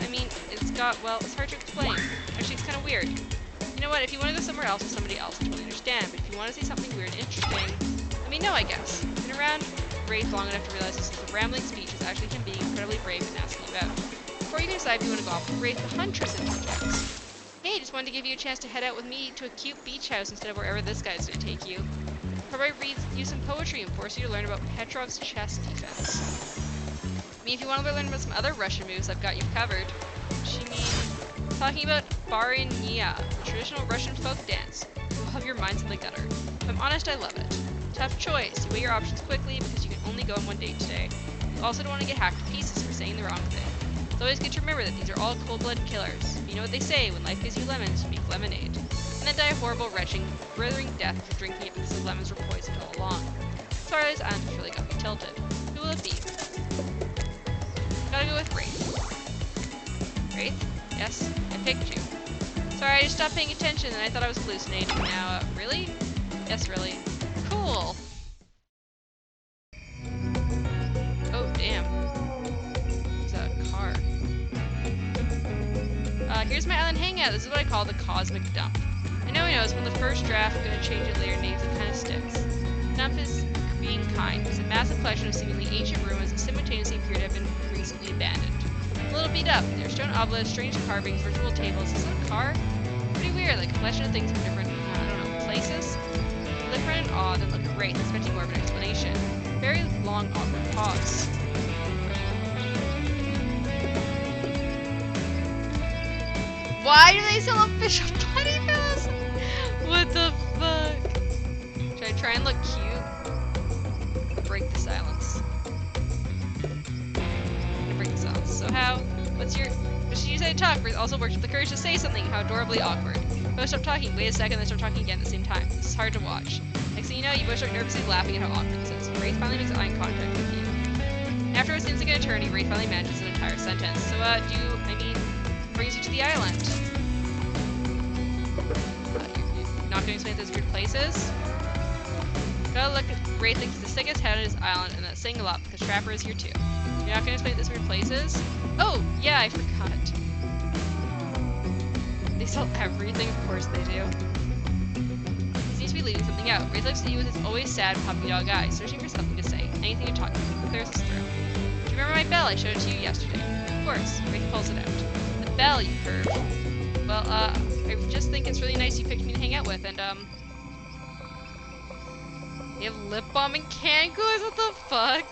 it's hard to explain. Actually, it's kind of weird. You know what, if you want to go somewhere else with somebody else, I totally understand, but if you want to see something weird and interesting, let me know, I guess. Been around Wraith long enough to realize this is a rambling speech is actually him being incredibly brave and asking you out. Before you can decide if you want to go off with Wraith, the Huntress interjects. Hey, just wanted to give you a chance to head out with me to a cute beach house instead of wherever this guy's going to take you. Probably read you some poetry and force you to learn about Petrov's chess defense. I mean, if you want to learn about some other Russian moves, I've got you covered. Talking about Baranya, the traditional Russian folk dance. You'll have your minds in the gutter. If I'm honest, I love it. Tough choice. You weigh your options quickly because you can only go on one date today. You also don't want to get hacked to pieces for saying the wrong thing. It's always good to remember that these are all cold-blooded killers. You know what they say, when life gives you lemons, make lemonade. And then die a horrible, wretching, withering death after drinking it because the lemons were poisoned all along. Sorry, this island really got me tilted. Who will it be? Gotta go with Wraith. Wraith? Yes, I picked you. Sorry, I just stopped paying attention and I thought I was hallucinating. Now, really? Yes, really. Cool! Oh, damn. There's a car. Here's my island hangout. This is what I call the cosmic dump. I know, it's from the first draft, I'm gonna change it later names, it kinda sticks. Dump is being kind. It's a massive collection of seemingly ancient ruins that simultaneously appear to have been recently abandoned. A little beat up. There are stone obelisks, strange carvings, virtual tables. Is that a car? Pretty weird, like a collection of things from different, places. Look for an awe, then look great, expecting more of an explanation. Very long, awkward pause. Why do they sell a fish of 20 pills? What the fuck? Should I try and look cute? Break the silence. Break the silence. So how? What should you say to talk? But also works with the courage to say something. How adorably awkward. Both stop talking. Wait a second, then stop talking again at the same time. This is hard to watch. Next thing you know, you both start nervously laughing at how awkward this is. Wraith finally makes eye contact with you. After what seems like an eternity, Wraith finally manages an entire sentence. So, brings you to the island. You're not gonna explain those weird places? Gotta look at Wraith thinks the sickest head on his island, and that's saying a lot because Trapper is here too. You're not gonna explain those weird places? Oh, yeah, I forgot. They sell everything, of course they do. He seems to be leaving something out. Wraith looks at you with his always sad puppy dog eyes, searching for something to say. Anything to talk about. Clears his throat. Do you remember my bell? I showed it to you yesterday. Of course. Wraith pulls it out. The bell, you perv. Well, I just think it's really nice you picked me to hang out with, and, you have lip balm and canned goods? What the fuck?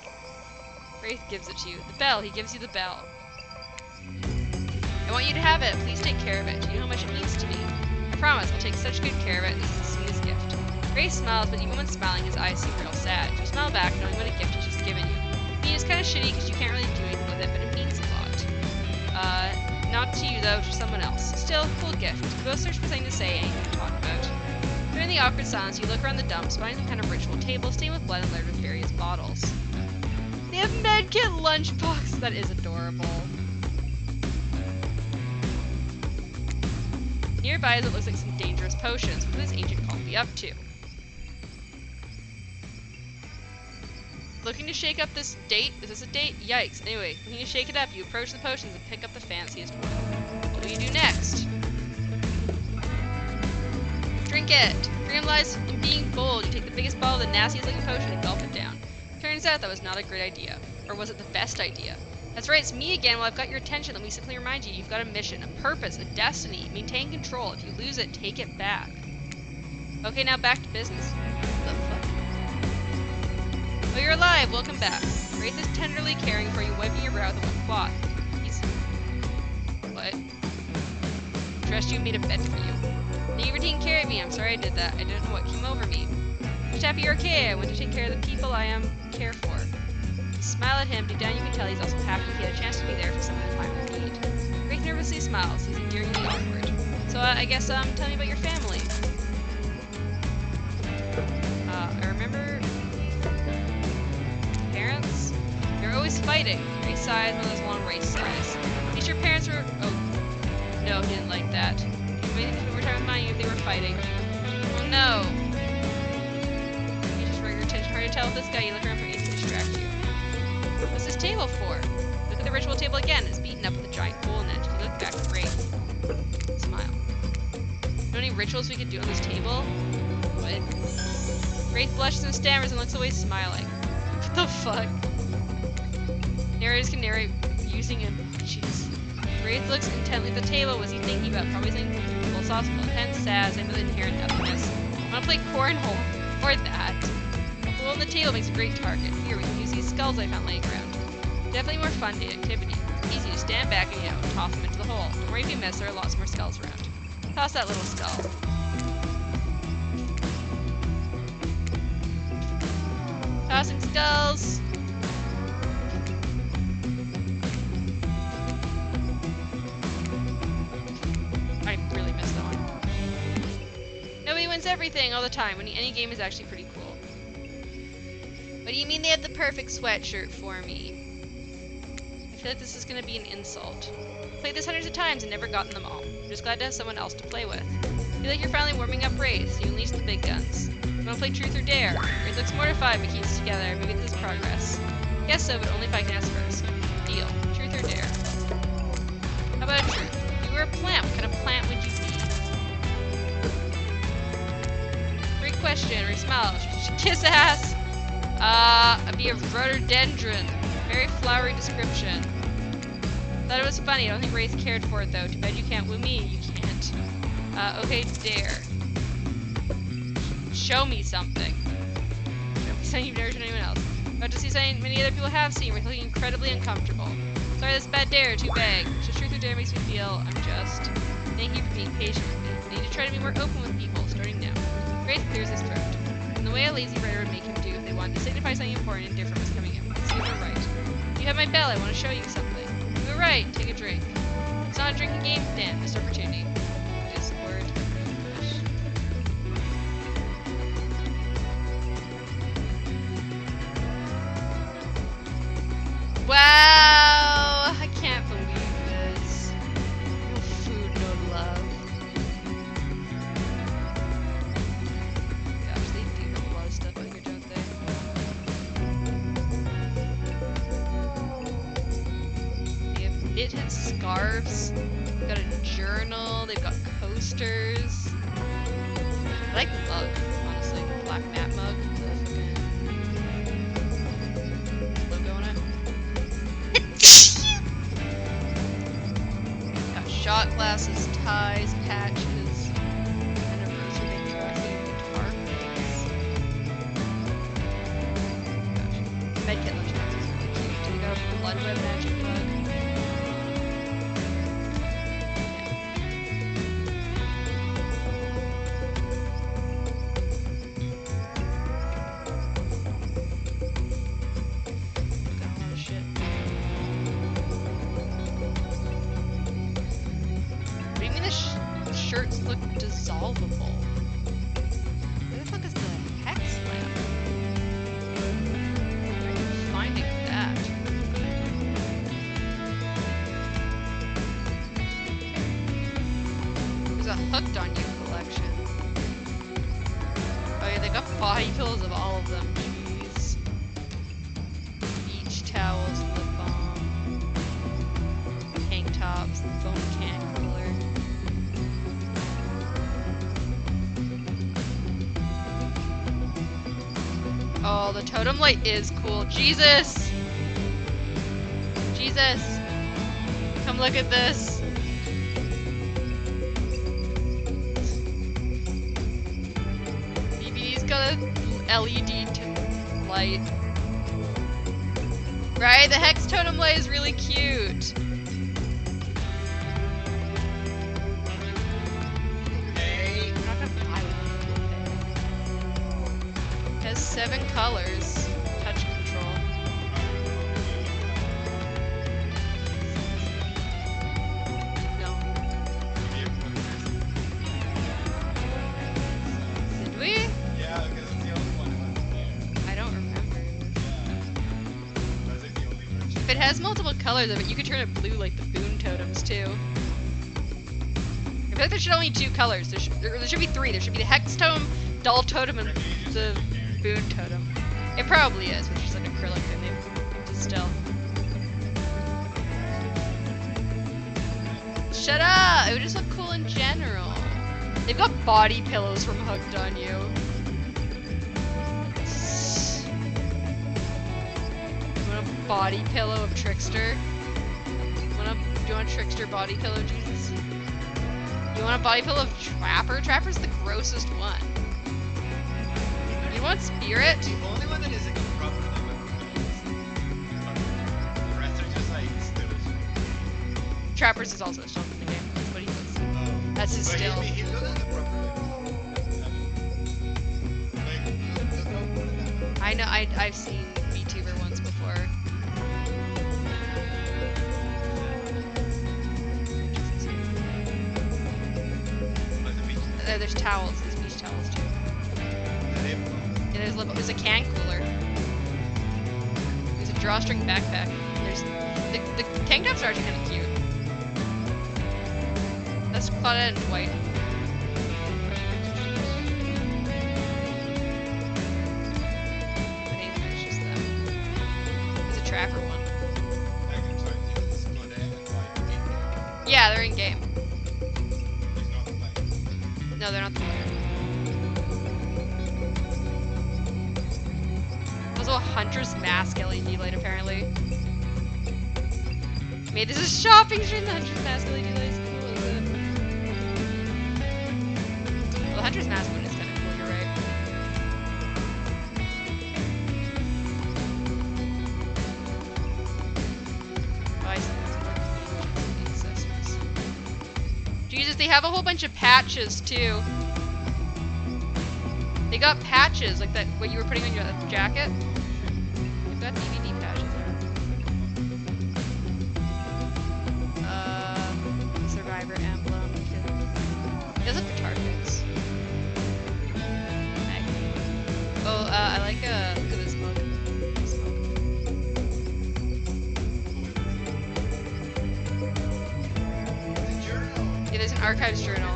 Wraith gives it to you. The bell. He gives you the bell. I want you to have it. Please take care of it. Do you know how much it means to me? I promise. I'll take such good care of it. This is the sweetest gift. Wraith smiles, but even when smiling, his eyes seem real sad. You smile back, knowing what a gift he's just given you. I mean, it's kind of shitty because you can't really do anything with it, but it means a lot. Not to you, though, to someone else. Still, cool gift. You both search for something to say, anything to talk about. During the awkward silence, you look around the dumps, finding some kind of ritual table stained with blood and littered with various bottles. They have medkit lunchbox. That is adorable. Nearby is what looks like some dangerous potions. What is Ancient Call be up to? Looking to shake up this date? Is this a date? Yikes. Anyway, looking to shake it up, you approach the potions and pick up the fanciest one. What do you do next? Drink it! Freedom lies in being bold. You take the biggest bottle of the nastiest looking potion and gulp it down. Turns out that was not a great idea. Or was it the best idea? That's right, it's me again. Well, I've got your attention. Let me simply remind you, you've got a mission, a purpose, a destiny. Maintain control. If you lose it, take it back. Okay, now back to business. What the fuck? Oh, you're alive. Welcome back. Wraith is tenderly caring for you, wiping your brow with a wet cloth. He's... What? Dressed you and made a bed for you. Thank you for taking care of me. I'm sorry I did that. I didn't know what came over me. I'm just happy you're okay. I want to take care of the people I care for. You smile at him. Deep down you can tell he's also happy he had a chance to be there for someone in time of need. Wraith nervously smiles. He's endearingly awkward. So, I guess, tell me about your family. I remember... Parents? They're always fighting. Race size, one of those long race size. At least your parents were... Oh. No, he didn't like that. Waiting to over time with mine if they were fighting. Oh no. You just bring your attention. Hard to tell with this guy. You look around for anything to distract you. What's this table for? Look at the ritual table again. It's beaten up with a giant hole in it. You look back at Wraith. Smile. Know any rituals we could do on this table? What? Wraith blushes and stammers and looks away smiling. What the fuck? Narrators can narrate using emojis. Wraith looks intently at the table. What's he thinking about? Probably something philosophical, intense, sad, and with inherent nothingness. I want to play cornhole. Or that. A hole in the table makes a great target. Here, we can use these skulls I found laying around. Definitely more fun activity. Easy, just stand back and toss them into the hole. Don't worry if you miss, there are lots more skulls around. Toss that little skull. Tossing skulls! I really missed that one. Nobody wins everything all the time. Winning any game is actually pretty cool. What do you mean they have the perfect sweatshirt for me? I feel like this is gonna be an insult. Played this hundreds of times and never gotten them all. I'm just glad to have someone else to play with. Feel like you're finally warming up Wraith, so you unleash the big guns. You wanna play Truth or Dare? Wraith looks mortified but keeps together. Maybe this is progress. Guess so, but only if I can ask first. Deal. Truth or Dare? How about a truth? If you were a plant, what kind of plant would you be? Great question. Ray smile. Kiss ass. I'd be a rhododendron. Very flowery description. Thought it was funny. I don't think Wraith cared for it though. Too bad you can't woo me. You can't. Okay, Dare. Show me something. Show me something you've never shown anyone else. About to see something many other people have seen. We're looking incredibly uncomfortable. Sorry, this bad Dare. Too vague. Just Truth or Dare makes me feel I'm just. Thank you for being patient with me. I need to try to be more open with people, starting now. Wraith clears his throat. In the way a lazy writer would make him do if they wanted to signify something important and different was coming in. See if we're right. You have my bell. I want to show you something. You're right. Take a drink. It's not a drinking game. Damn, missed opportunity. Discord. Wow! I can't believe this. No food, no love. Gosh, they do have a lot of stuff out here, don't they? They have knitted scarves. They've got a journal. They've got coasters. I like the mug, honestly. Black mat mug. Logo on it. Got shot glasses, ties, patches, anniversary name tracking, guitar case. Gosh. Medkit lunchbox is really cute. They got a blood red magic mug. Got a lot of shit. What do you mean the shirts look dissolvable? Where the fuck is the hex lamp? Where are you finding that? There's a Hooked on You collection. Oh yeah, they got body pillows of all of them. Jeez. Beach towels, lip balm, tank tops, foam can cooler. Oh, the totem light is cool. Jesus! Jesus! Come look at this. BBD's got a LED light. Right? The hex totem light is really cute.
Hey,
I'm not gonna buy one. It has 7 colors. Touch control. No. Did we?
yeah, because it's the only one that wasn't there.
I don't remember.
Yeah. That's like the only version.
If it has multiple colors of it, you could turn it blue like the boon totems too. I feel like there should only be 2 colors. There should be 3. There should be the hex totem, doll totem, and the boon totem. It probably is, which is an acrylic that they distill. Shut up! It would just look cool in general. They've got body pillows from Hooked on You. You want a body pillow of Trickster? Do you want a Trickster body pillow, Jesus? You want a body pillow of Trapper? Trapper's the grossest one. You want Spirit?
The only one that isn't properly with the rest are just like still.
Trappers is also a shop in the game. That's what he looks. That's his
But
still.
he looks properly. Like, look.
I know. I've seen VTuber ones before. There's towels. There's beach towels too. Yeah, there's a can cooler. There's a drawstring backpack. There's the tank tops are actually kind of cute. That's Claudette and Dwight. I think it's just them. There's a trapper one. Yeah, they're in game. No, they're not the player. Also a hunter's mask LED light apparently. Made this a shopping stream. The hunter's mask LED light is cool, is it? Well, the hunter's mask one is kind of cool, you're right. Oh, I see. That's more accessories. Jesus, they have a whole bunch of patches too. They got patches like that. What you were putting on your jacket. They've got DVD patches. Survivor emblem. Those look the targets. Okay. Oh, I like look at this mug. Yeah, there's an archives journal.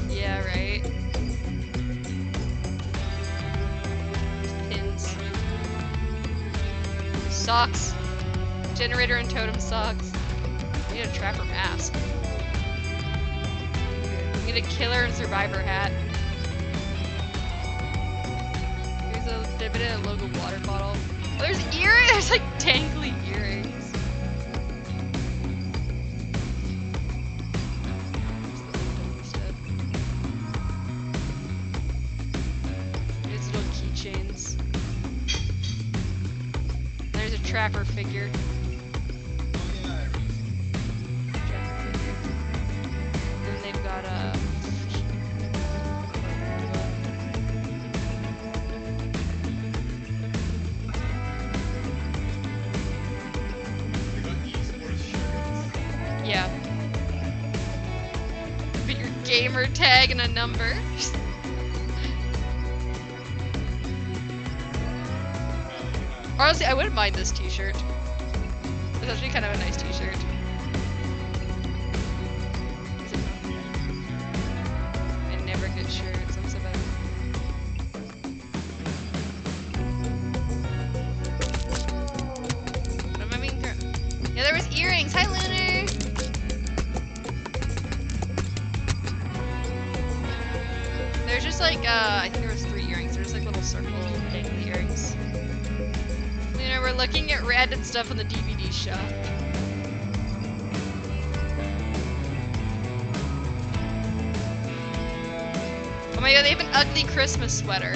Yeah, right. Pins. Socks. Generator and totem socks. I need a trapper mask. I need a killer and survivor hat. Here's a bit of a logo water bottle. Oh, there's earrings! There's like dangly earrings. These little keychains. There's a trapper figure. And they've got a. Yeah. Put your gamer tag and a number. Honestly, I wouldn't mind this t-shirt. It's actually kind of a nice t-shirt. I never get shirts. I'm so bad. What am I being thrown? Yeah, there was earrings. Hi, Lunar. There's just like, I think there was 3 earrings. There's like little circle dangly earrings. You know, we're looking at random stuff on the DVD shop. Oh my god, they have an ugly Christmas sweater.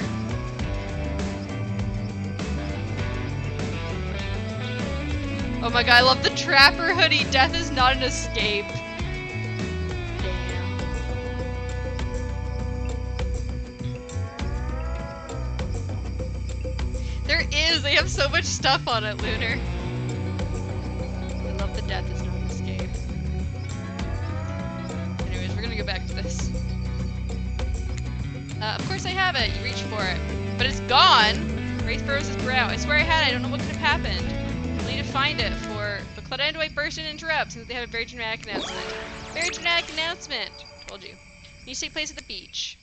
Oh my god, I love the Trapper hoodie. Death is not an escape. Damn. There is! They have so much stuff on it, Lunar. I love the death is not an escape. Anyways, we're gonna go back to this. Of course I have it. You reach for it. But it's gone! Wraith furrows his brow. I swear I had it. I don't know what could have happened. I'll need to find it for... But Claudette and Dwight burst in and interrupt since they have a very dramatic announcement. Very dramatic announcement! Told you. Needs to take place at the beach.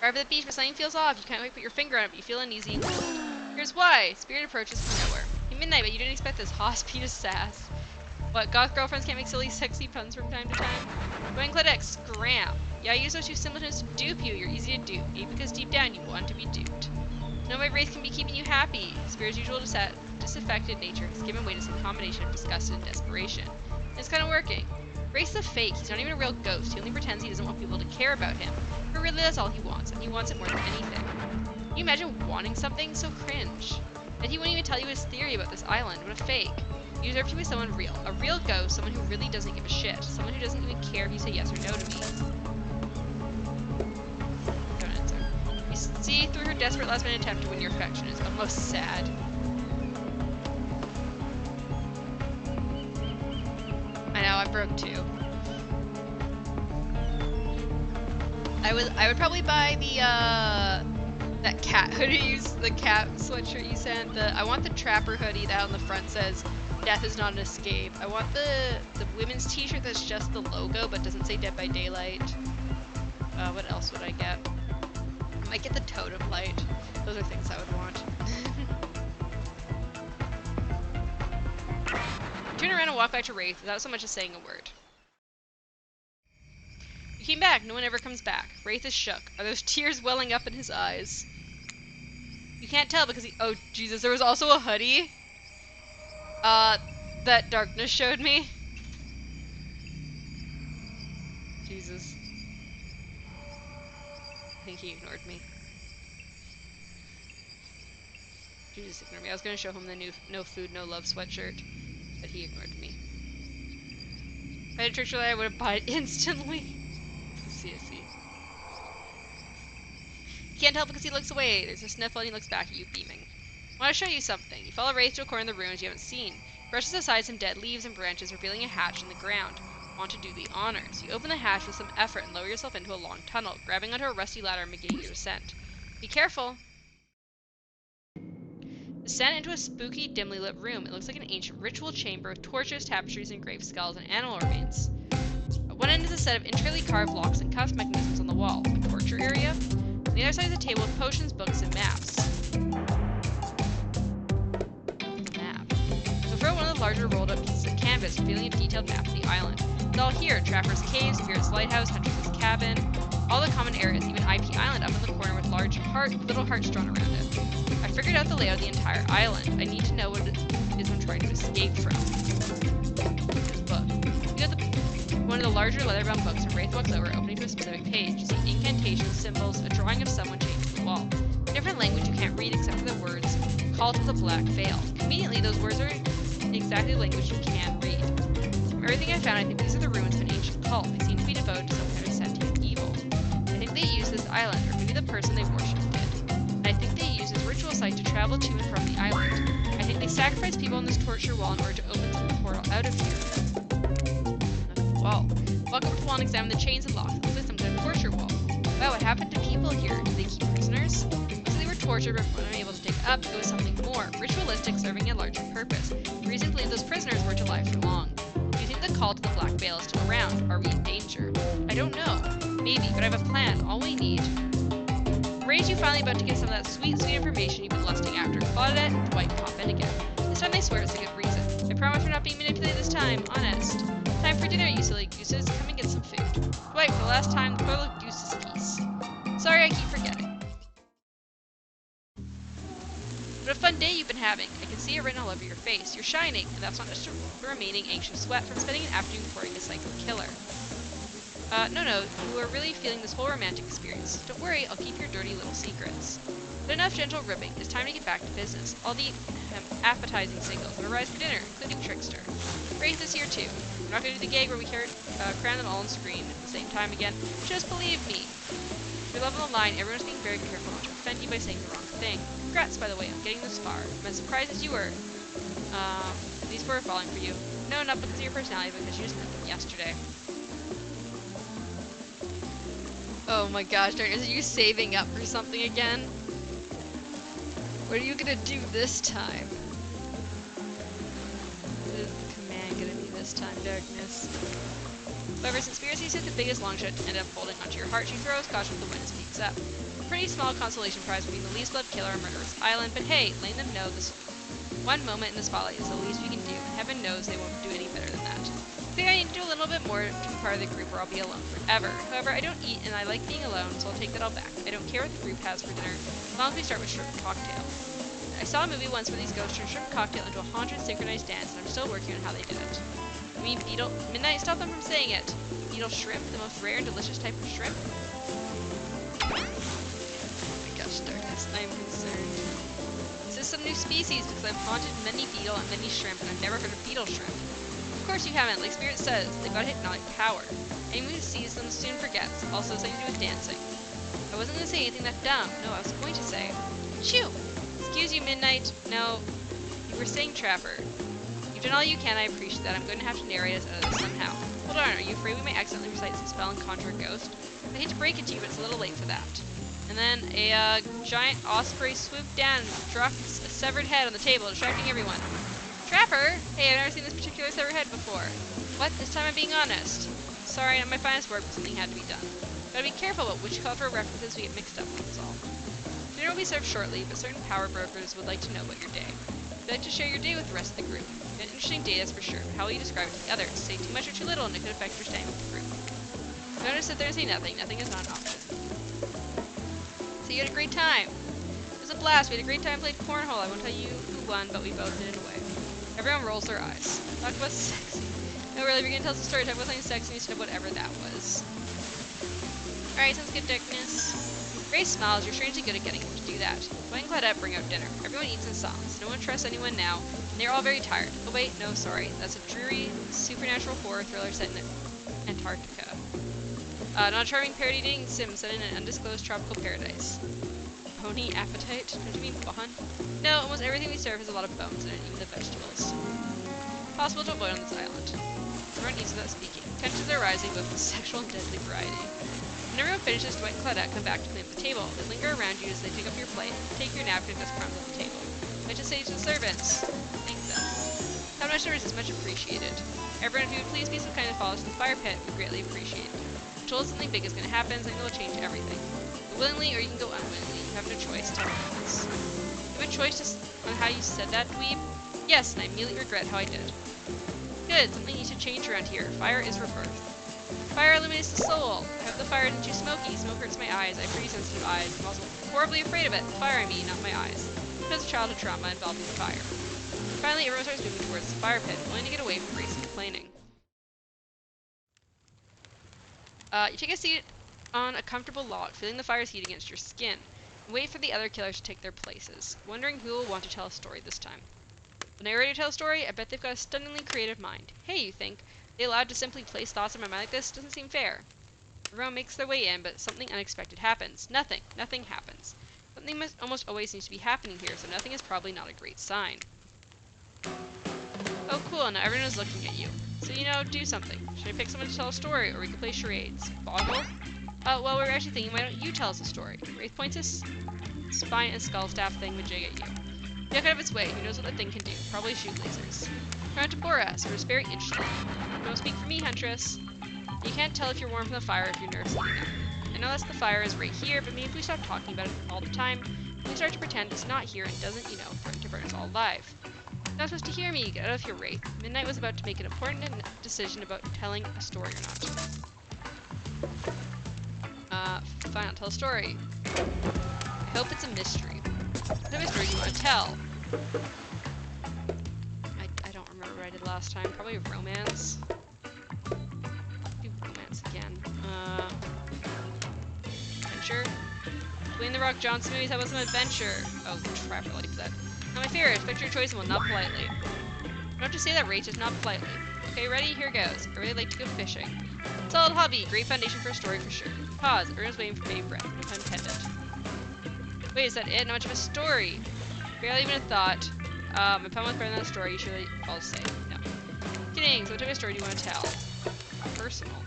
Arrive at the beach, but something feels off. You can't quite put your finger on it, but you feel uneasy and cold. Here's why. Spirit approaches from nowhere. At midnight, but you didn't expect this hospital sass. What, goth girlfriends can't make silly, sexy puns from time to time? Going Claudette, scram. Yeah, I use those 2 simpletons to dupe you. You're easy to dupe. Maybe because deep down you want to be duped. No way Wraith can be keeping you happy. Spirit's usual disaffected nature has given way to some combination of disgust and desperation. And it's kind of working. Wraith's a fake. He's not even a real ghost. He only pretends he doesn't want people to care about him. But really that's all he wants, and he wants it more than anything. Can you imagine wanting something so cringe? And he wouldn't even tell you his theory about this island. What a fake. You deserve to be someone real. A real ghost, someone who really doesn't give a shit. Someone who doesn't even care if you say yes or no to me. Don't answer. You see through her desperate last-minute attempt to win your affection. It's almost sad. I know, I broke too. I would probably buy the that cat hoodie, the cat sweatshirt you sent. I want the trapper hoodie that on the front says "Death is not an escape." I want the women's t-shirt that's just the logo but doesn't say Dead by Daylight. What else would I get? I might get the totem light. Those are things I would want. Turn around and walk back to Wraith without so much as saying a word. You came back. No one ever comes back. Wraith is shook. Are those tears welling up in his eyes? You can't tell because he— oh, Jesus, there was also a hoodie? That Darkness showed me? Jesus. I think he ignored me. Jesus ignored me. I was gonna show him the new No Food, No Love sweatshirt, but he ignored me. If I had a trick I would have bought it instantly. CSC. You can't tell because he looks away. There's a sniffle and he looks back at you, beaming. I want to show you something. You follow Wraith to a corner of the ruins you haven't seen. He brushes aside some dead leaves and branches, revealing a hatch in the ground. Want to do the honors. You open the hatch with some effort and lower yourself into a long tunnel, grabbing onto a rusty ladder and beginning your descent. Be careful! Descend into a spooky, dimly lit room. It looks like an ancient ritual chamber with torches, tapestries, engraved skulls, and animal remains. At one end is a set of intricately carved locks and cuff mechanisms on the wall, a torture area. On the other side is a table with potions, books, and maps. Map. So throw one of the larger rolled up pieces of canvas, revealing a detailed map of the island. It's all here: Trapper's Cave, Spirit's Lighthouse, Huntress's Cabin, all the common areas, even IP Island up in the corner with large little hearts drawn around it. I figured out the layout of the entire island. I need to know what it is I'm trying to escape from. This book. You got one of the larger leather-bound books, and Wraith walks over, opening to a specific page. You see incantations, symbols, a drawing of someone chained to the wall. A different language you can't read except for the words, "Call to the Black Veil." Conveniently, those words are exactly the language you can read. From everything I found, I think these are the ruins of an ancient cult. They seem to be devoted to some kind of sentient evil. I think they used this island, or maybe the person they worshipped did. And I think they used this ritual site to travel to and from the island. I think they sacrificed people on this torture wall in order to open some portal out of here. Wall. Walk over to the wall and examine the chains and locks. It looks like some kind of torture wall. Wow, what happened to people here? Did they keep prisoners? So they were tortured but were unable to take up. It was something more, ritualistic, serving a larger purpose. The reason to believe those prisoners were to lie for long. Do you think the call to the Black Veil is still around? Are we in danger? I don't know. Maybe, but I have a plan. All we need. Rage you finally about to get some of that sweet, sweet information you've been lusting after. Claudette and Dwight pop in again. This time they swear it's a good reason. I promise we're not being manipulated this time. Honest. Time for dinner, you silly gooses. Come and get some food. Dwight, for the last time, the toilet gooses geese. Sorry, I keep forgetting. What a fun day you've been having. I can see it written all over your face. You're shining, and that's not just a remaining anxious sweat from spending an afternoon pouring a psycho killer. No, you are really feeling this whole romantic experience. Don't worry, I'll keep your dirty little secrets. But enough gentle ribbing. It's time to get back to business. All the appetizing singles have arrived for dinner, including Trickster. Wraith is here too. We're not going to do the gag where we cram them all on screen at the same time again. Just believe me. If you're loving the line, everyone's being very careful not to offend you by saying the wrong thing. Congrats, by the way, on getting this far. I'm as surprised as you were. These four are falling for you. No, not because of your personality, but because you just met them yesterday. Oh my gosh, Darkness, are you saving up for something again? What are you gonna do this time? What is the command gonna be this time, Darkness? However, since Conspiracy said the biggest long shot ended up folding onto your heart, she throws caution to the wind and speaks up. A pretty small consolation prize for being the least loved killer on Murderous Island, but hey, letting them know this one moment in the spotlight is the least we can do, and heaven knows they won't do any better than that. I think I need to do a little bit more to be part of the group or I'll be alone forever. However, I don't eat and I like being alone, so I'll take that all back. I don't care what the group has for dinner, as long as we start with shrimp cocktail. I saw a movie once where these ghosts turned shrimp cocktail into a haunted synchronized dance, and I'm still working on how they did it. I mean, beetle— Midnight, stop them from saying it! Beetle shrimp, the most rare and delicious type of shrimp? Oh my gosh, Darkness, I am concerned. This is some new species because I've haunted many beetle and many shrimp, and I've never heard of beetle shrimp. Of course you haven't. Like Spirit says, they've got hypnotic power. Anyone who sees them soon forgets. Also something to do with dancing. I wasn't going to say anything that dumb. No, I was going to say. Shoo! Excuse you, Midnight. No, you were saying Trapper. You've done all you can, I appreciate that. I'm going to have to narrate us out of this somehow. Hold on, are you afraid we may accidentally recite some spell and conjure a ghost? I hate to break it to you, but it's a little late for that. And then a giant osprey swooped down and dropped a severed head on the table, distracting everyone. Trapper? Hey, I've never seen this particular severed head before. What? This time I'm being honest. Sorry, not my finest work, but something had to be done. Gotta be careful about which cultural references we get mixed up with, is all. Dinner will be served shortly, but certain power brokers would like to know about your day. Would you like to share your day with the rest of the group? An interesting day, that's for sure, but how will you describe it to the others? Say too much or too little, and it could affect your staying with the group. You don't just sit there and say nothing. Nothing is not an option. So you had a great time. It was a blast. We had a great time, played cornhole. I won't tell you who won, but we both did in a way. Everyone rolls their eyes. Talk about sexy. No, really, if you're gonna tell us a story, talk about something sexy instead of whatever that was. Alright, sounds good, Darkness. Grace smiles. You're strangely good at getting him to do that. Dwight and Claudette bring out dinner. Everyone eats in silence. No one trusts anyone now, and they're all very tired. Oh wait, no, sorry. That's a dreary, supernatural horror thriller set in Antarctica. Not a charming parody dating sim set in an undisclosed tropical paradise. Pony appetite? Don't you mean Bahan? No, almost everything we serve has a lot of bones in it, even the vegetables. Possible to avoid on this island. Everyone eats without speaking. Tensions are rising, both in sexual and deadly variety. When everyone finishes, Dwight and Claudette come back to clean up the table. They linger around you as they pick up your plate, take your napkin, and dust crumbs on the table. I just say to the servants, thank them. How much service is much appreciated. Everyone, if you would please be so kind to follow us to the fire pit, we greatly appreciate it. We're told something big is going to happen, something that will change everything. Go willingly, or you can go unwillingly. You have no choice. Tell me this. You have a choice on how you said that, dweeb? Yes, and I immediately regret how I did. Good, something needs to change around here. Fire is rebirth. Fire illuminates the soul. I hope the fire isn't too smoky. Smoke hurts my eyes. I have pretty sensitive eyes. I'm also horribly afraid of it. The fire, I mean, not my eyes. Because of childhood trauma involving the fire. Finally, everyone starts moving towards the fire pit, willing to get away from Grace and complaining. You take a seat on a comfortable log, feeling the fire's heat against your skin, and wait for the other killers to take their places, wondering who will want to tell a story this time. The narrator tell a story? I bet they've got a stunningly creative mind. Hey, you think? They allowed to simply place thoughts in my mind like this? Doesn't seem fair. Everyone makes their way in, but something unexpected happens. Nothing happens. Something almost always seems to be happening here, so nothing is probably not a great sign. Oh cool, now everyone is looking at you. So do something. Should I pick someone to tell a story, or we could play charades? Boggle? Well, we were actually thinking, why don't you tell us a story? Wraith points his spine and skull staff thingamajig at you. Duck out of its way, who knows what the thing can do? Probably shoot lasers. Try not to bore us, we're just very interested. Don't speak for me, Huntress. You can't tell if you're warm from the fire if you're nervous enough. I know that's the fire is right here, but maybe if we stop talking about it all the time, we start to pretend it's not here and doesn't, threaten to burn us all alive. You're not supposed to hear me, get out of your wraith. Midnight was about to make an important decision about telling a story or not. Fine, I'll tell a story. I hope it's a mystery. What type of story do you want to tell? I don't remember what I did last time. Probably romance. Do romance again. Adventure? Dwayne The Rock Johnson movies, how about some adventure? Oh, Trapper likes that. Not my favorite. Expect your choice and will not politely. You don't have to say that, Rach, just not politely. Okay, ready? Here goes. I really like to go fishing. Solid hobby. Great foundation for a story for sure. Pause. Everyone's waiting for bated breath. No time to pendant. Wait, is that it? Not much of a story. Barely even a thought. My poem was better than a story. You should all say no. Kidding. So what type of story do you want to tell? Personal.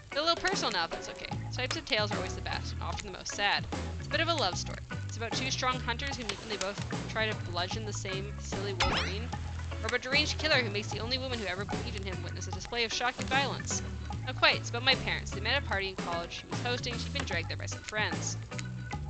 It's a little personal now, but it's okay. Types of tales are always the best, and often the most sad. It's a bit of a love story. It's about two strong hunters who meet when they both try to bludgeon the same silly wolverine, or about a deranged killer who makes the only woman who ever believed in him witness a display of shocking violence. Not quite. It's about my parents. They met at a party in college. She was hosting. She'd been dragged there by some friends.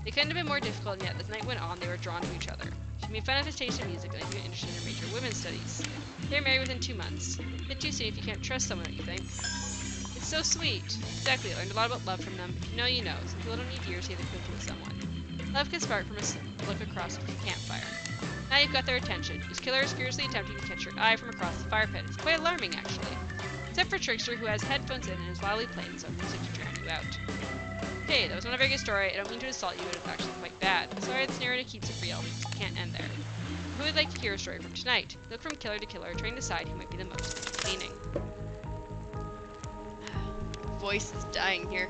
They couldn't have been more difficult, and yet as the night went on, they were drawn to each other. She made fun of his taste in music, and he was interested in her major women's studies. They were married within 2 months. A bit too soon if you can't trust someone, don't you think? It's so sweet. Exactly. I learned a lot about love from them. If you know, you know. Some people don't need years to get acquainted with someone. Love can spark from a look across a campfire. Now you've got their attention. This killer is furiously attempting to catch your eye from across the fire pit. It's quite alarming, actually. Except for Trickster, who has headphones in and is loudly playing some music to drown you out. Okay, that was not a very good story. I don't mean to insult you, but it's actually quite bad. Sorry, this narrative keeps it real. It can't end there. Who would like to hear a story from tonight? Look from killer to killer, trying to decide who might be the most entertaining. Voice is dying here.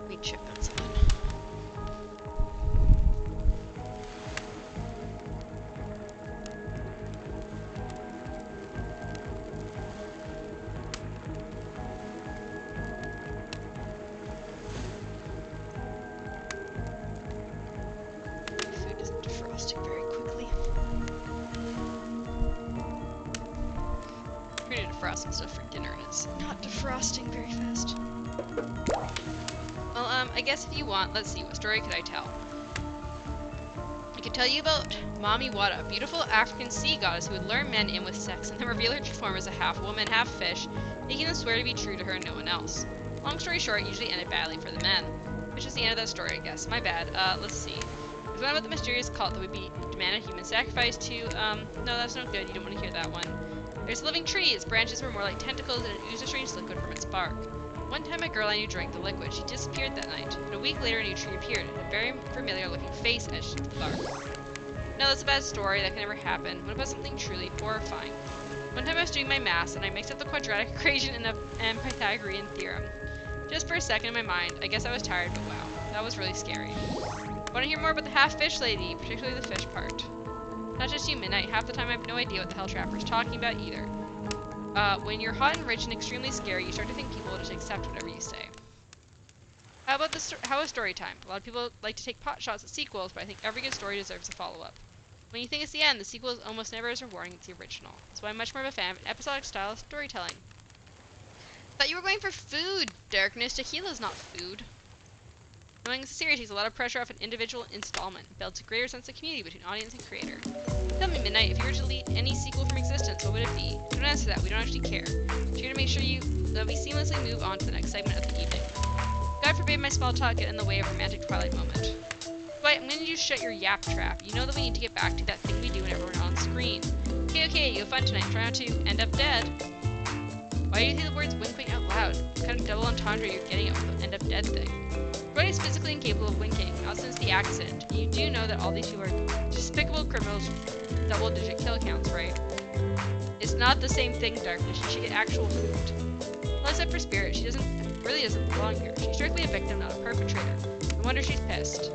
We check on someone. Food isn't defrosting very quickly. We're gonna defrost some stuff for dinner, and it's not defrosting very fast. Well, I guess if you want, let's see, what story could I tell? I could tell you about Mami Wada, a beautiful African sea goddess who would lure men in with sex and then reveal her true form as a half woman, half fish, making them swear to be true to her and no one else. Long story short, it usually ended badly for the men. Which is the end of that story, I guess. My bad. Let's see. There's one about the mysterious cult that would be demanded human sacrifice to, no, that's no good. You don't want to hear that one. There's living trees. Branches were more like tentacles and it oozed a strange liquid from its bark. One time a girl I knew drank the liquid. She disappeared that night, but a week later a new tree appeared, a very familiar looking face etched into the bark. No, that's a bad story. That can never happen. What about something truly horrifying? One time I was doing my math and I mixed up the quadratic equation and Pythagorean theorem. Just for a second in my mind, I guess I was tired, but wow, that was really scary. Want to hear more about the half-fish lady, particularly the fish part? Not just you, Midnight. Half the time I have no idea what the hell Trapper's talking about either. When you're hot and rich and extremely scary, you start to think people will just accept whatever you say. How about how is story time? A lot of people like to take pot shots at sequels, but I think every good story deserves a follow-up. When you think it's the end, the sequel is almost never as rewarding as the original. That's why I'm much more of a fan of an episodic style of storytelling. Thought you were going for food, Darkness. Tequila's not food. Knowing it's a series takes a lot of pressure off an individual installment. It builds a greater sense of community between audience and creator. Tell me, Midnight, if you were to delete any sequel from existence, what would it be? Don't answer that, we don't actually care. We're here to make sure that we seamlessly move on to the next segment of the evening. God forbid my small talk get in the way of a romantic twilight moment. Dwight, I'm gonna need you to shut your yap trap. You know that we need to get back to that thing we do whenever we're on screen. Okay, you have fun tonight. Try not to end up dead. Why do you say the words wink out loud? What kind of double entendre you're getting at with the end up dead thing? Dwight is physically incapable of winking, not since the accident. You do know that all these people are despicable criminals with double-digit kill counts, right? It's not the same thing, Darkness. She should get actual food. Well, except for Spirit, she really doesn't belong here. She's strictly a victim, not a perpetrator. No wonder she's pissed.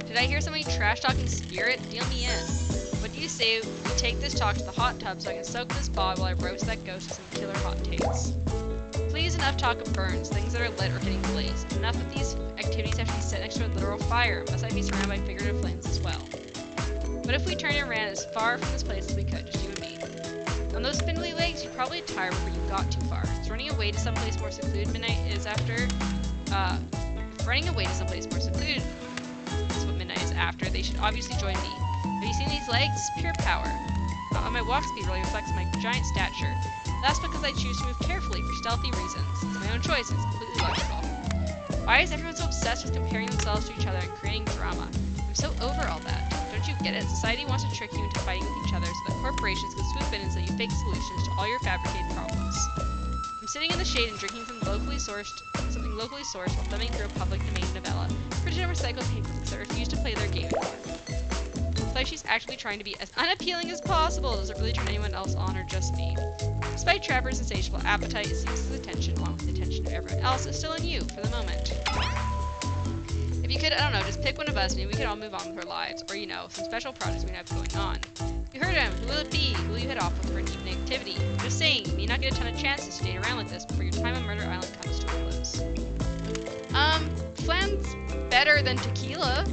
Did I hear somebody trash-talking Spirit? Deal me in. What do you say we take this talk to the hot tub so I can soak this bod while I roast that ghost with some killer hot takes? Please, enough talk of burns, things that are lit or getting blazed. Enough of these activities have to be set next to a literal fire, must I be surrounded by figurative flames as well? What if we turned and ran as far from this place as we could, just you and me? On those spindly legs, you'd probably tire before you got too far. So running away to someplace more secluded, Midnight is after, if running away to someplace more secluded is what Midnight is after, they should obviously join me. Have you seen these legs? Pure power. My walk speed really reflects my giant stature. That's because I choose to move carefully for stealthy reasons. It's my own choice, and it's completely logical. Why is everyone so obsessed with comparing themselves to each other and creating drama? I'm so over all that. Don't you get it? Society wants to trick you into fighting with each other so that corporations can swoop in and sell you fake solutions to all your fabricated problems. I'm sitting in the shade and drinking something locally sourced while thumbing through a public domain novella, printed on recycled paperbacks that refuse to play their game anymore. It's like she's actually trying to be as unappealing as possible. Does it really turn anyone else on or just me? Despite Trapper's insatiable appetite, it seems his attention, along with the attention of everyone else, is still on you for the moment. If you could, I don't know, just pick one of us, maybe we could all move on with our lives, or, you know, some special projects we have going on. You heard him. Who will it be? Who will you head off with for an evening activity? I'm just saying, you may not get a ton of chances to date around like this before your time on Murder Island comes to a close. Flan's better than tequila.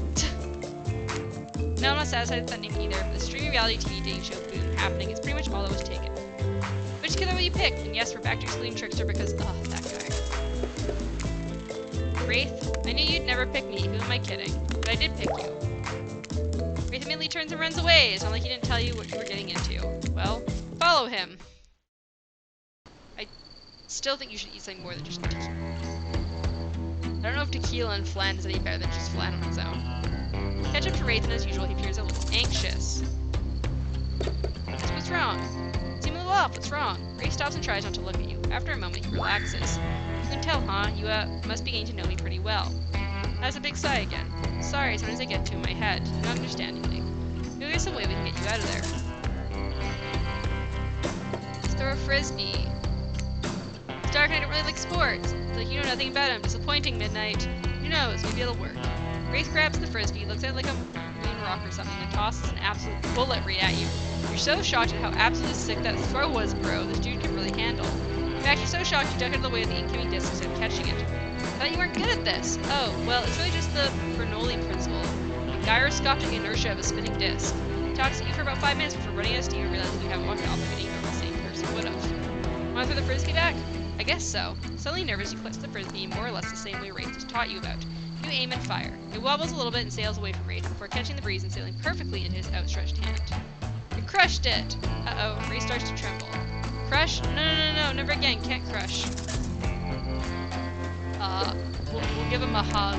No, I'm not satisfied with that name either, but the streaming reality TV dating show boom happening is pretty much all that was taken. Which killer will you pick? And yes, we're back to excluding Trickster because, that guy. Wraith? I knew you'd never pick me, who am I kidding? But I did pick you. Wraith immediately turns and runs away. It's not like he didn't tell you what you were getting into. Well, follow him. I still think you should eat something more than just tequila. I don't know if tequila and flan is any better than just flan on its own. Catch up to Wraith, and as usual, he appears a little anxious. So what's wrong? You seem a little off. What's wrong? Wraith stops and tries not to look at you. After a moment, he relaxes. can tell, huh? You, must be getting to know me pretty well. That's a big sigh again. Sorry, sometimes I get too in my head, not understandingly. Maybe there's some way we can get you out of there. Let's throw a frisbee. It's dark and I don't really like sports. It's like you know nothing about him. Disappointing, Midnight. Who knows? Maybe it'll work. Wraith grabs the frisbee, looks at it like a moon rock or something, and tosses an absolute bullet right at you. You're so shocked at how absolutely sick that throw was, bro. This dude can really handle. In fact, you're so shocked you duck out of the way of the incoming disc instead of catching it. I thought you weren't good at this. Oh, well, it's really just the Bernoulli principle. The gyroscopic inertia of a spinning disc. He talks at you for about 5 minutes before running out of steam and realizing you haven't walked off like any normal sane person would have. Want to throw the frisbee back? I guess so. Suddenly nervous, you place the frisbee more or less the same way Wraith has taught you about. You aim and fire. It wobbles a little bit and sails away from Wraith before catching the breeze and sailing perfectly into his outstretched hand. You crushed it! Uh-oh, Wraith starts to tremble. Crush? No, never again, can't crush. We'll give him a hug.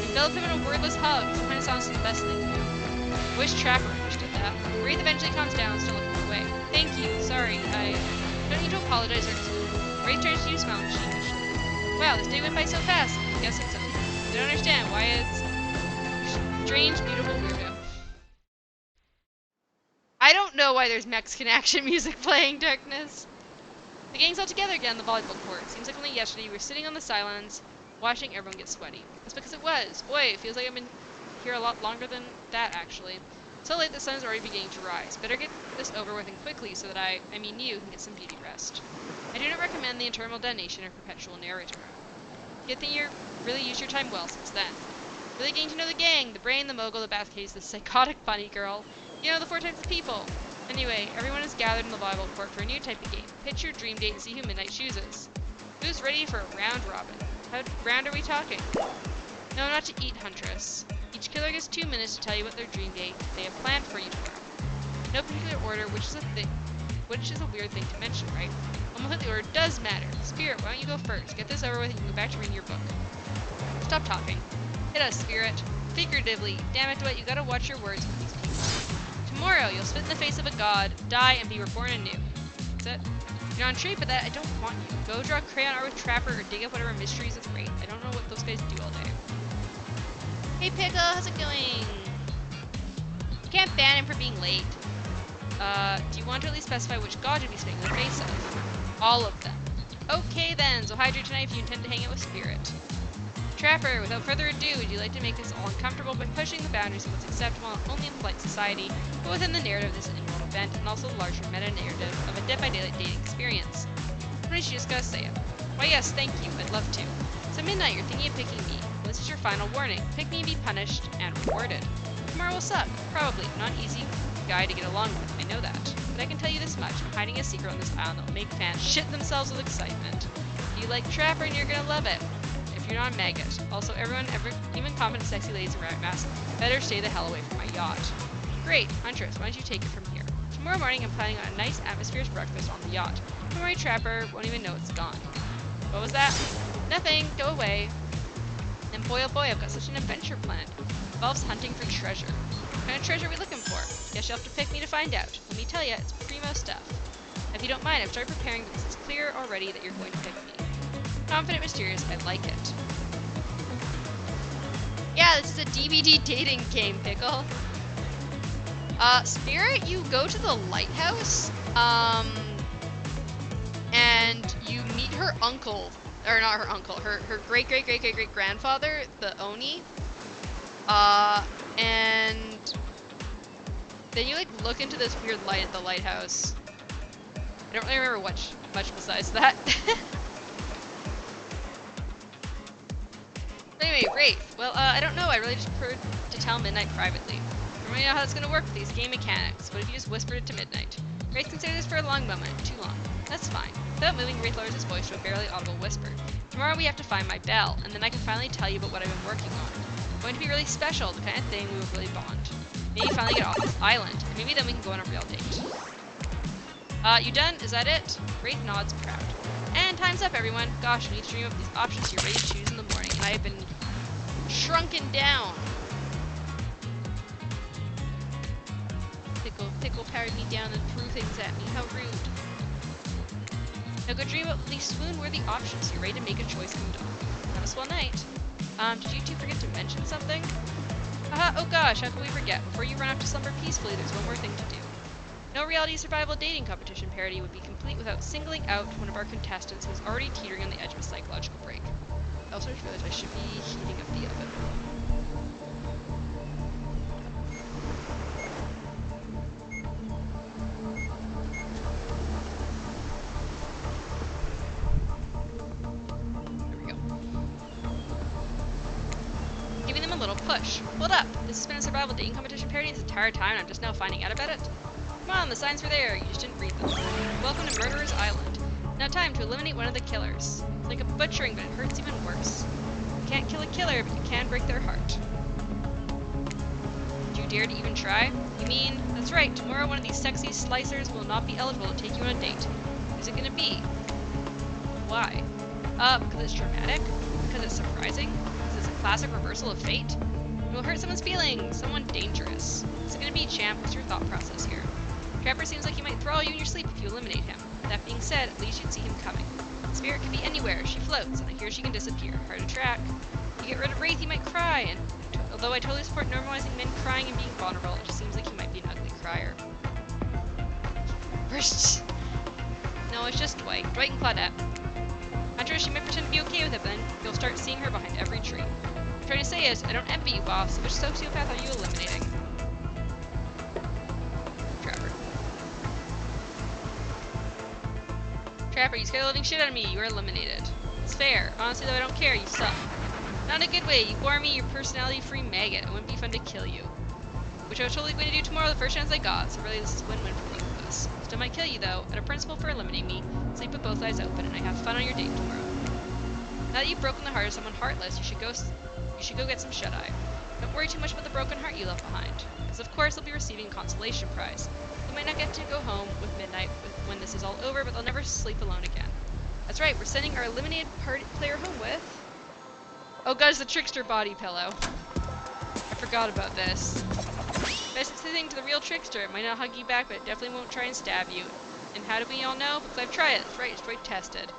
Envelop him in a wordless hug. Sometimes sounds the best thing to do. Wish Trapper understood that. Wraith eventually calms down, still looking away. Thank you, sorry, I don't need to apologize or explain. Wraith turns to you, smiling sheepishly. Wow, this day went by so fast. I'm guessing so. I don't understand why it's strange, beautiful weirdo. I don't know why there's Mexican action music playing, Darkness. The gang's all together again on the volleyball court. Seems like only yesterday we were sitting on the sidelines, watching everyone get sweaty. That's because it was. Boy, it feels like I've been here a lot longer than that, actually. So late the sun's already beginning to rise. Better get this over with and quickly so that I mean you, can get some beauty rest. I do not recommend the internal detonation or perpetual narrator. Good thing you really used your time well since then. Really getting to know the gang, the brain, the mogul, the bath case, the psychotic bunny girl. You know, the 4 types of people. Anyway, everyone is gathered in the volleyball court for a new type of game. Pitch your dream date and see who Midnight chooses. Who's ready for a round robin? How round are we talking? No, not to eat, Huntress. Each killer gets 2 minutes to tell you what their dream date they have planned for you tomorrow. No particular order, which is a weird thing to mention, right? Almost like the order does matter. Spirit, why don't you go first? Get this over with and you can go back to reading your book. Stop talking. Hit us, Spirit. Figuratively. Damn it, Dwight, you gotta watch your words with these people. Tomorrow, you'll spit in the face of a god, die, and be reborn anew. That's it. You're on treat, but that I don't want you. Go draw crayon art with Trapper or dig up whatever mysteries it's Wraith. I don't know what those guys do all day. Hey Pickle, how's it going? You can't ban him for being late. Do you want to at least specify which god you'll be spitting in the face of? All of them. Okay then, so hydrate tonight if you intend to hang out with Spirit. Trapper, without further ado, would you like to make this all uncomfortable by pushing the boundaries of what's acceptable only in polite society, but within the narrative of this annual event, and also the larger meta-narrative of a Dead by Daylight dating experience? Sometimes you just gotta say it. Why yes, thank you, I'd love to. So Midnight, you're thinking of picking me. Well, this is your final warning. Pick me and be punished, and rewarded. Tomorrow will suck. Probably. Not an easy guy to get along with, I know that. But I can tell you this much, I'm hiding a secret on this island that will make fans shit themselves with excitement. If you like Trapper, and you're gonna love it. If you're not a maggot. Also, everyone, even confident sexy ladies in rat masks, better stay the hell away from my yacht. Great, Huntress, why don't you take it from here? Tomorrow morning, I'm planning on a nice atmosphere's breakfast on the yacht. Don't worry, Trapper won't even know it's gone. What was that? Nothing, go away. And boy oh boy, I've got such an adventure planned. Involves hunting for treasure. What kind of treasure are we looking for? Guess you'll have to pick me to find out. Let me tell you, it's primo stuff. If you don't mind, I've started preparing because it's clear already that you're going to pick me. Confident, mysterious, I like it. Yeah, this is a DVD dating game, Pickle. Spirit, you go to the lighthouse, and you meet her uncle, or not her uncle, her great-great-great-great-great-grandfather, the Oni, and then you, like, look into this weird light at the lighthouse. I don't really remember much besides that. Anyway, Wraith. Well, I don't know. I really just prefer to tell Midnight privately. I don't really know how it's going to work with these game mechanics. What if you just whispered it to Midnight? Wraith considered this for a long moment. Too long. That's fine. Without moving, Wraith lowers his voice to a barely audible whisper. Tomorrow we have to find my bell, and then I can finally tell you about what I've been working on. It's going to be really special, the kind of thing we will really bond. Maybe finally get off this island, and maybe then we can go on a real date. You done? Is that it? Wraith nods, proud. And time's up, everyone. Gosh, we need to dream of these options you're ready to choose in the morning. I have been shrunken down. Pickle parried me down and threw things at me. How rude. Now go dream about these swoon-worthy options so you're ready to make a choice come dawn. Have a swell night. Did you two forget to mention something? Haha, oh gosh, how could we forget? Before you run off to slumber peacefully, there's one more thing to do. No reality survival dating competition parody would be complete without singling out one of our contestants who's already teetering on the edge of a psychological break. I also just realized I should be heating up the oven. There we go. Giving them a little push. Hold up! This has been a survival dating competition parody this entire time and I'm just now finding out about it? Come on, the signs were there, you just didn't read them. Welcome to Murderer's Island. Now time to eliminate one of the killers. It's like a butchering, but it hurts even worse. You can't kill a killer, but you can break their heart. Did you dare to even try? You mean, that's right, tomorrow one of these sexy slicers will not be eligible to take you on a date. Who's it gonna be? Why? Because it's dramatic? Because it's surprising? Because it's a classic reversal of fate? It will hurt someone's feelings, someone dangerous. Who's it gonna be, champ? What's your thought process here? Trapper seems like he might thrall you in your sleep if you eliminate him. That being said, at least you'd see him coming. Spirit can be anywhere, she floats, and I hear she can disappear. Hard to track. If you get rid of Wraith, he might cry, and although I totally support normalizing men crying and being vulnerable, it just seems like he might be an ugly crier. First... No, it's just Dwight. Dwight and Claudette. Hunter, she might pretend to be okay with it, then you'll start seeing her behind every tree. What I'm trying to say is, I don't envy you, boss. Which sociopath are you eliminating? Trapper, you scared the living shit out of me. You are eliminated. It's fair. Honestly, though, I don't care. You suck. Not in a good way. You bore me, you're personality-free maggot. It wouldn't be fun to kill you. Which I was totally going to do tomorrow the first chance I got, so really this is a win-win for both of us. Still might kill you, though. At a principle for eliminating me, sleep with both eyes open, and I have fun on your date tomorrow. Now that you've broken the heart of someone heartless, you should go get some shut-eye. Don't worry too much about the broken heart you left behind. Because of course they'll be receiving a consolation prize. You might not get to go home with midnight when this is all over, but they'll never sleep alone again. That's right, we're sending our eliminated player home with... Oh god, it's the trickster body pillow. I forgot about this. Best thing to the real trickster. It might not hug you back, but it definitely won't try and stab you. And how do we all know? Because I've tried it. That's right, it's right tested.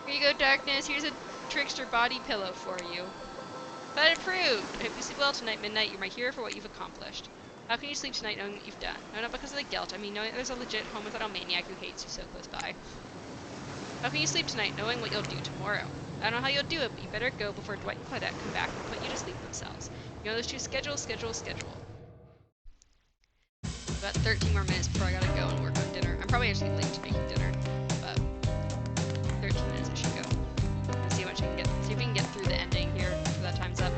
Here you go, darkness. Here's a trickster body pillow for you. But it proved! I hope you sleep well tonight, midnight. You're my hero for what you've accomplished. How can you sleep tonight knowing what you've done? No, not because of the guilt. I mean, knowing that there's a legit homicidal maniac who hates you so close by. How can you sleep tonight knowing what you'll do tomorrow? I don't know how you'll do it, but you better go before Dwight and Claudette come back and put you to sleep themselves. You know those two schedule. About 13 more minutes before I gotta go and work on dinner. I'm probably actually late to making dinner, but 13 minutes I should go. Let's see how much I can get. See if we can get through the ending here before that time's up.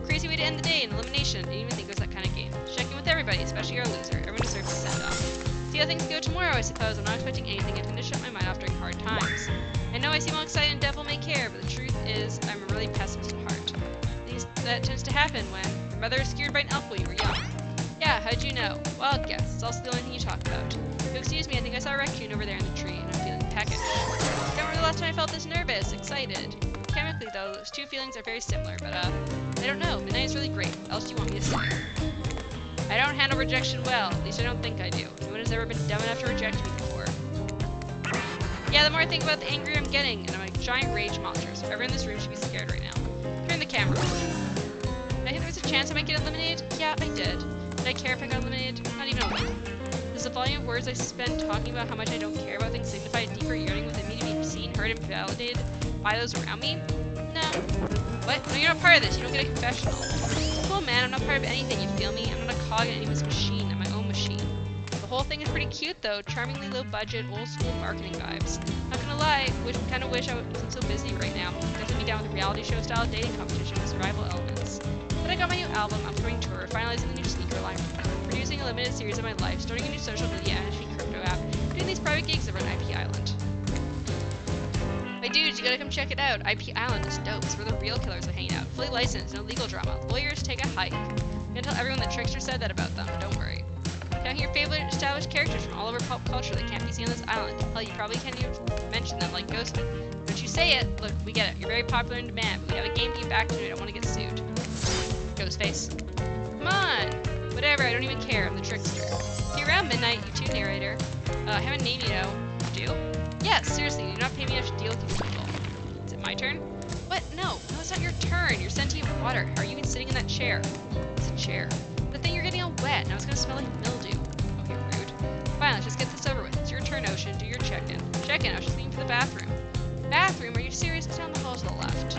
Crazy way to end the day, an elimination. Didn't even think it was that kind of game. Check in with everybody, especially our loser. Everyone deserves a send-off. See how things go tomorrow, I suppose. I'm not expecting anything. I tend to shut my mind off during hard times. I know I seem all excited and devil may care, but the truth is I'm a really pessimist at heart. That tends to happen when your mother was skewered by an elf when you were young. Yeah, how'd you know? Wild guess. It's also the only thing you talk about. If you'll excuse me, I think I saw a raccoon over there in the tree, and I'm feeling peckish. I don't remember the last time I felt this nervous, excited. Chemically, though, those two feelings are very similar, but, I don't know. Midnight is really great. What else do you want me to say? I don't handle rejection well. At least I don't think I do. No one has ever been dumb enough to reject me before. Yeah, the more I think about it, the angrier I'm getting, and I'm a giant rage monster, so everyone in this room should be scared right now. Turn the camera on. Did I think there was a chance I might get eliminated? Yeah, I did. Did I care if I got eliminated? Not even a little. Does the volume of words I spend talking about how much I don't care about things signify a deeper yearning within me to be seen, heard, and validated by those around me? No. What? No, you're not part of this. You don't get a confessional. It's cool, man. I'm not part of anything. You feel me? I'm not a cog in anyone's machine. I'm my own machine. The whole thing is pretty cute, though. Charmingly low-budget, old-school marketing vibes. Not gonna lie, kind of wish I wasn't so busy right now. Definitely be down with the reality show-style dating competition with survival elements. But I got my new album, upcoming tour, finalizing the new sneaker line, producing a limited series of my life, starting a new social media and a crypto app, doing these private gigs over on IP Island. Hey dudes, you gotta come check it out. IP Island is dope. It's where the real killers are hanging out. Fully licensed, no legal drama. Lawyers take a hike. I'm gonna tell everyone that Trickster said that about them, but don't worry. Counting your favorite established characters from all over pop culture that can't be seen on this island. Hell, you probably can't even mention them like Ghostman. Don't you say it. Look, we get it. You're very popular in demand, but we have a game to get back to and I don't want to get sued. Ghostface. Come on! Whatever, I don't even care. I'm the Trickster. See you around midnight, you too, narrator. I have a name, you know. You do? Yes, seriously, you do not pay me enough to deal with these people. Is it my turn? What? No, it's not your turn. You're sentient water. How are you even sitting in that chair? It's a chair. The thing, you're getting all wet. Now it's gonna smell like mildew. Okay, rude. Fine, let's just get this over with. It's your turn, Ocean. Do your check-in. Check-in? I was just leaving for the bathroom. Bathroom? Are you serious? It's down the hall to the left.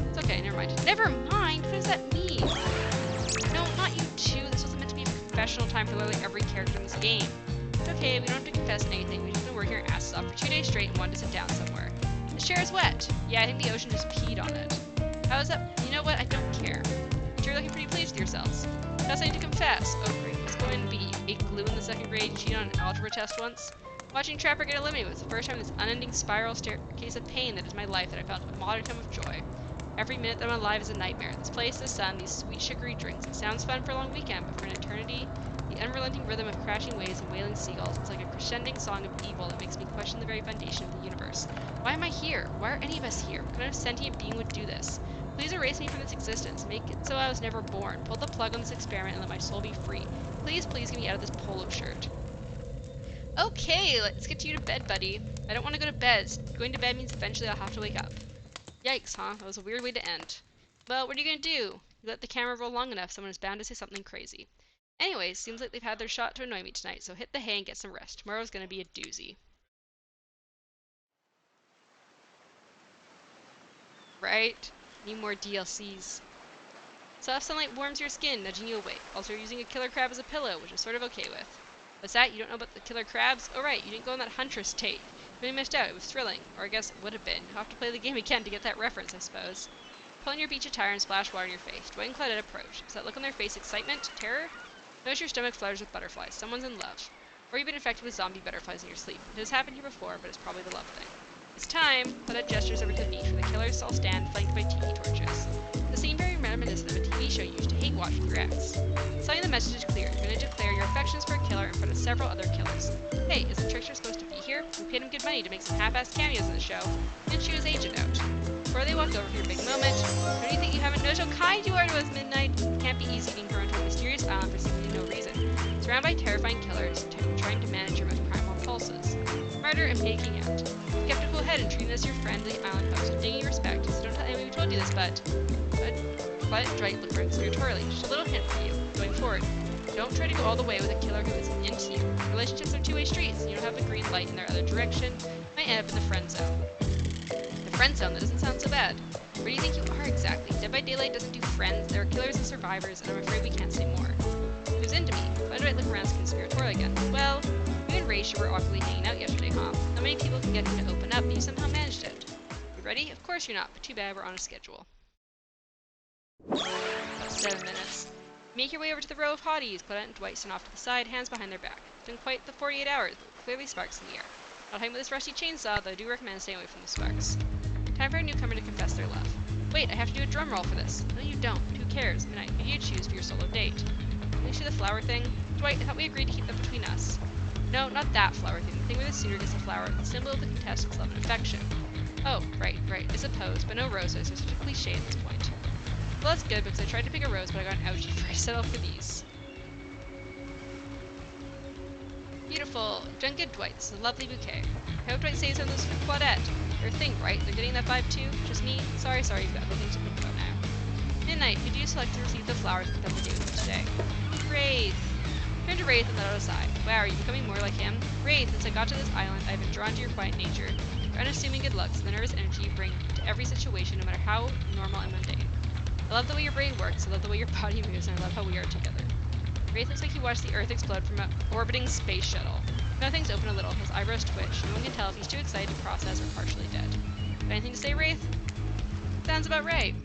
It's okay, never mind. Never mind? What does that mean? No, not you two. This wasn't meant to be a confessional time for literally every character in this game. It's okay, we don't have to confess anything. We just been working our asses off for 2 days straight and wanted to sit down somewhere. This chair is wet. Yeah, I think the Ocean just peed on it. How is that? You know what? I don't care. You're looking pretty pleased with yourselves. That's I need to confess. Oh great, what's going to be? You ate glue in the 2nd grade, you cheated on an algebra test once? Watching Trapper get eliminated was the first time in this unending spiral staircase of pain that is my life that I found a modicum of joy. Every minute that I'm alive is a nightmare. This place, the sun, these sweet sugary drinks. It sounds fun for a long weekend, but for an eternity, the unrelenting rhythm of crashing waves and wailing seagulls is like a crescending song of evil that makes me question the very foundation of the universe. Why am I here? Why are any of us here? What kind of sentient being would do this? Please erase me from this existence. Make it so I was never born. Pull the plug on this experiment and let my soul be free. Please, please get me out of this polo shirt. Okay, let's get you to bed, buddy. I don't want to go to bed. Going to bed means eventually I'll have to wake up. Yikes, huh? That was a weird way to end. Well, what are you gonna do? You let the camera roll long enough, someone is bound to say something crazy. Anyways, seems like they've had their shot to annoy me tonight, so hit the hay and get some rest. Tomorrow's gonna be a doozy. Right? Need more DLCs. Soft sunlight warms your skin, nudging you awake. Also, you're using a killer crab as a pillow, which I'm sort of okay with. What's that? You don't know about the killer crabs? Oh right, you didn't go on that Huntress tape. You really missed out. It was thrilling. Or I guess it would have been. You'll have to play the game again to get that reference, I suppose. Pull on your beach attire and splash water in your face. Dwight and Claudette approach. Does that look on their face excitement? Terror? Notice your stomach flutters with butterflies. Someone's in love. Or you've been infected with zombie butterflies in your sleep. It has happened here before, but it's probably the love thing. It's time! Claudette gestures over to the beach where the killers all stand, flanked by tiki torches. The scene very reminiscent of a TV show you used to hate watch with your ex. Telling the message is clear. You're going to declare your affections for a killer in front of several other killers. Hey, isn't Trickster supposed to be here? We paid him good money to make some half-assed cameos in the show. And shoot his agent out. Before they walk over for your big moment, don't you think you haven't noticed how kind you are to us, Midnight? It can't be easy being thrown to a mysterious island for seemingly no reason. Surrounded by terrifying killers, trying to manage your most primal pulses. Murder and making out. You kept a cool head and treated us as your friendly island host with dignity and respect. So don't tell anyone who told you this, but Claudette and Dwight look conspiratorially. Just a little hint for you. Going forward, don't try to go all the way with a killer who is into you. Relationships are two-way streets, and you don't have a green light in their other direction. You might end up in the friend zone. The friend zone? That doesn't sound so bad. Where do you think you are exactly? Dead by Daylight doesn't do friends. There are killers and survivors, and I'm afraid we can't say more. Who's into me? Why do I look around conspiratorial again? Well, you and Rachel were awkwardly hanging out yesterday, huh? Not many people can get you to open up, and you somehow managed it. You ready? Of course you're not, but too bad we're on a schedule. About 7 minutes. Make your way over to the row of hotties. Claudette and Dwight stand off to the side, hands behind their back. It's been quite the 48 hours, but clearly sparks in the air. Not talking about this rusty chainsaw, though I do recommend staying away from the sparks. Time for a newcomer to confess their love. Wait, I have to do a drum roll for this. No, you don't. Who cares? Midnight, who do you choose for your solo date? Can you see the flower thing? Dwight, I thought we agreed to keep that between us. No, not that flower thing. The thing where the suitor gets the flower, the symbol of the contestant's love and affection. Oh, right. I suppose, but no roses. They're such a cliche at this point. Well, that's good, because I tried to pick a rose, but I got an ouchie for I settled for these. Beautiful. You've done good, Dwight. This is a lovely bouquet. I hope Dwight saves some of those for Claudette. They're a thing, right? They're getting that vibe too? Just me? Sorry, you've got other things to think about now. Midnight, who do you select to receive the flowers and put them to do with you today? Wraith. Turn to Wraith and let out a sigh. Wow, are you becoming more like him? Wraith, since I got to this island, I've been drawn to your quiet nature, your unassuming good looks, and the nervous energy you bring to every situation, no matter how normal and mundane. I love the way your brain works, I love the way your body moves, and I love how we are together. Wraith looks like he watched the Earth explode from an orbiting space shuttle. Now things open a little, his eyebrows twitch. No one can tell if he's too excited to process or partially dead. Got anything to say, Wraith? Sounds about right.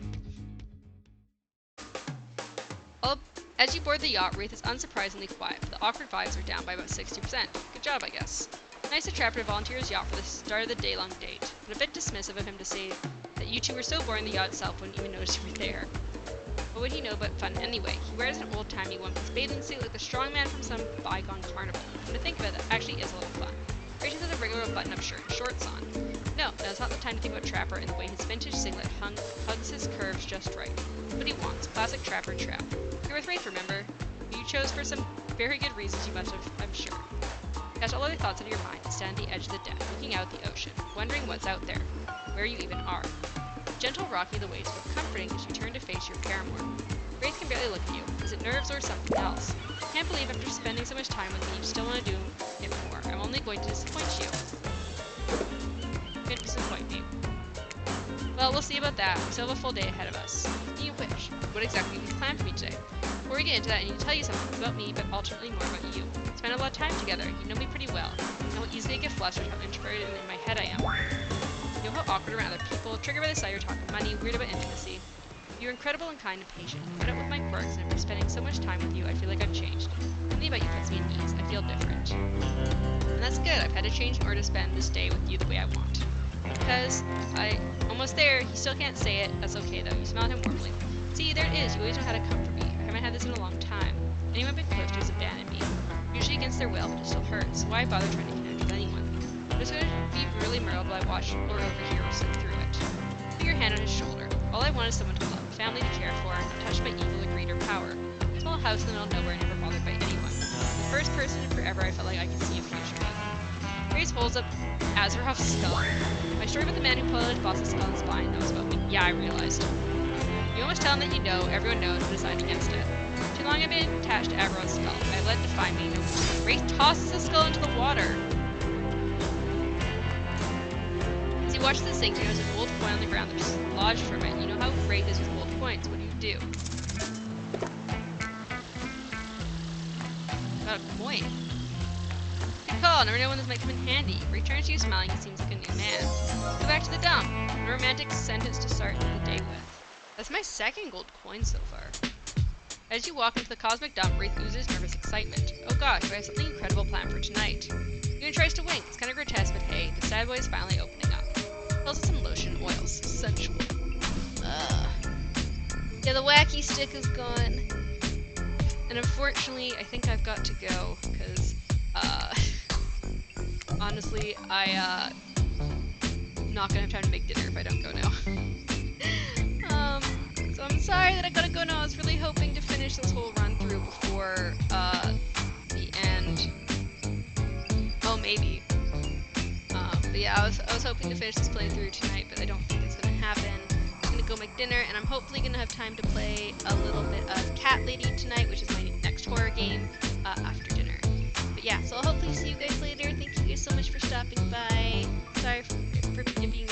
As you board the yacht, Wraith is unsurprisingly quiet, but the awkward vibes are down by about 60%. Good job, I guess. Nice of Trapper to volunteer his yacht for the start of the day-long date, but a bit dismissive of him to say that you two were so boring the yacht itself wouldn't even notice you were there. What would he know but fun anyway? He wears an old-timey one-piece bathing suit like the strongman from some bygone carnival. And to think of it, that actually is a little fun. Rachel has a regular button-up shirt and shorts on. No, now's not the time to think about Trapper and the way his vintage singlet hugs his curves just right. What he wants, classic Trapper trap. You're with Wraith, remember? Who you chose for some very good reasons you must have, I'm sure. Cast all other thoughts out of your mind and stand at the edge of the deck, looking out at the ocean, wondering what's out there, where you even are. The gentle rocking of the waves feel comforting as you turn to face your paramour. Wraith can barely look at you. Is it nerves or something else? Can't believe after spending so much time with me, you still want to do it more. I'm only going to disappoint you. You're going to disappoint me. Well, we'll see about that. We still have a full day ahead of us. Give me a wish. What exactly have you planned for me today? Before we get into that, I need to tell you something. It's about me, but ultimately more about you. We spend a lot of time together. You know me pretty well. You know how easily I get flustered, how introverted and in my head I am. You know how awkward around other people, triggered by the sight or talk of money, weird about intimacy. You're incredible and kind and patient. You put up with my quirks, and after spending so much time with you, I feel like I've changed. Something about you puts me at ease. I feel different. And that's good. I've had to change in order to spend this day with you the way I want. Because almost there. You still can't say it. That's okay though. You smile at him warmly. See, there it is. You always know how to comfort me. I haven't had this in a long time. Anyone I've been close to has abandoned me. Usually against their will, but it still hurts. Why bother trying to connect with anyone? I'm just gonna be really mild while I watch or overhear or sit through it. Put your hand on his shoulder. All I want is someone to love, a family to care for, not touched by evil or greed or power. A small house in the middle of nowhere, never bothered by anyone. The first person in forever I felt like I could see a future in. Grace holds up Azeroth's skull. My story about the man who pulled out his boss's skull and spine knows about me. Yeah, I realized. You almost tell him that you know, everyone knows, but decide against it. Too long I've been attached to Azeroth's skull. I've let it define me. Wraith tosses the skull into the water. As you watch the sink, you notice a gold coin on the ground that's lodged from it. You know how Wraith is with gold coins. What do you do? Got a coin. Good call. Never know when this might come in handy. Wraith turns to you smiling. He seems like a new man. Go back to the dump. What a romantic sentence to start the day with. That's my second gold coin so far. As you walk into the cosmic dump, Wraith oozes nervous excitement. Oh gosh, I have something incredible planned for tonight. He even tries to wink. It's kind of grotesque, but hey, the sad boy is finally opening up. Fills with some lotion oils. Sensual. Yeah, the wacky stick is gone. And unfortunately, I think I've got to go, because, honestly, I'm not gonna have time to make dinner if I don't go now. So I'm sorry that I gotta go now. I was really hoping to finish this whole run through before, the end. Oh, maybe. But yeah, I was hoping to finish this playthrough tonight, but I don't think it's gonna happen. I'm gonna go make dinner, and I'm hopefully gonna have time to play a little bit of Cat Lady tonight, which is my next horror game, after dinner. But yeah, so I'll hopefully see you guys later. Thank you guys so much for stopping by. Sorry for being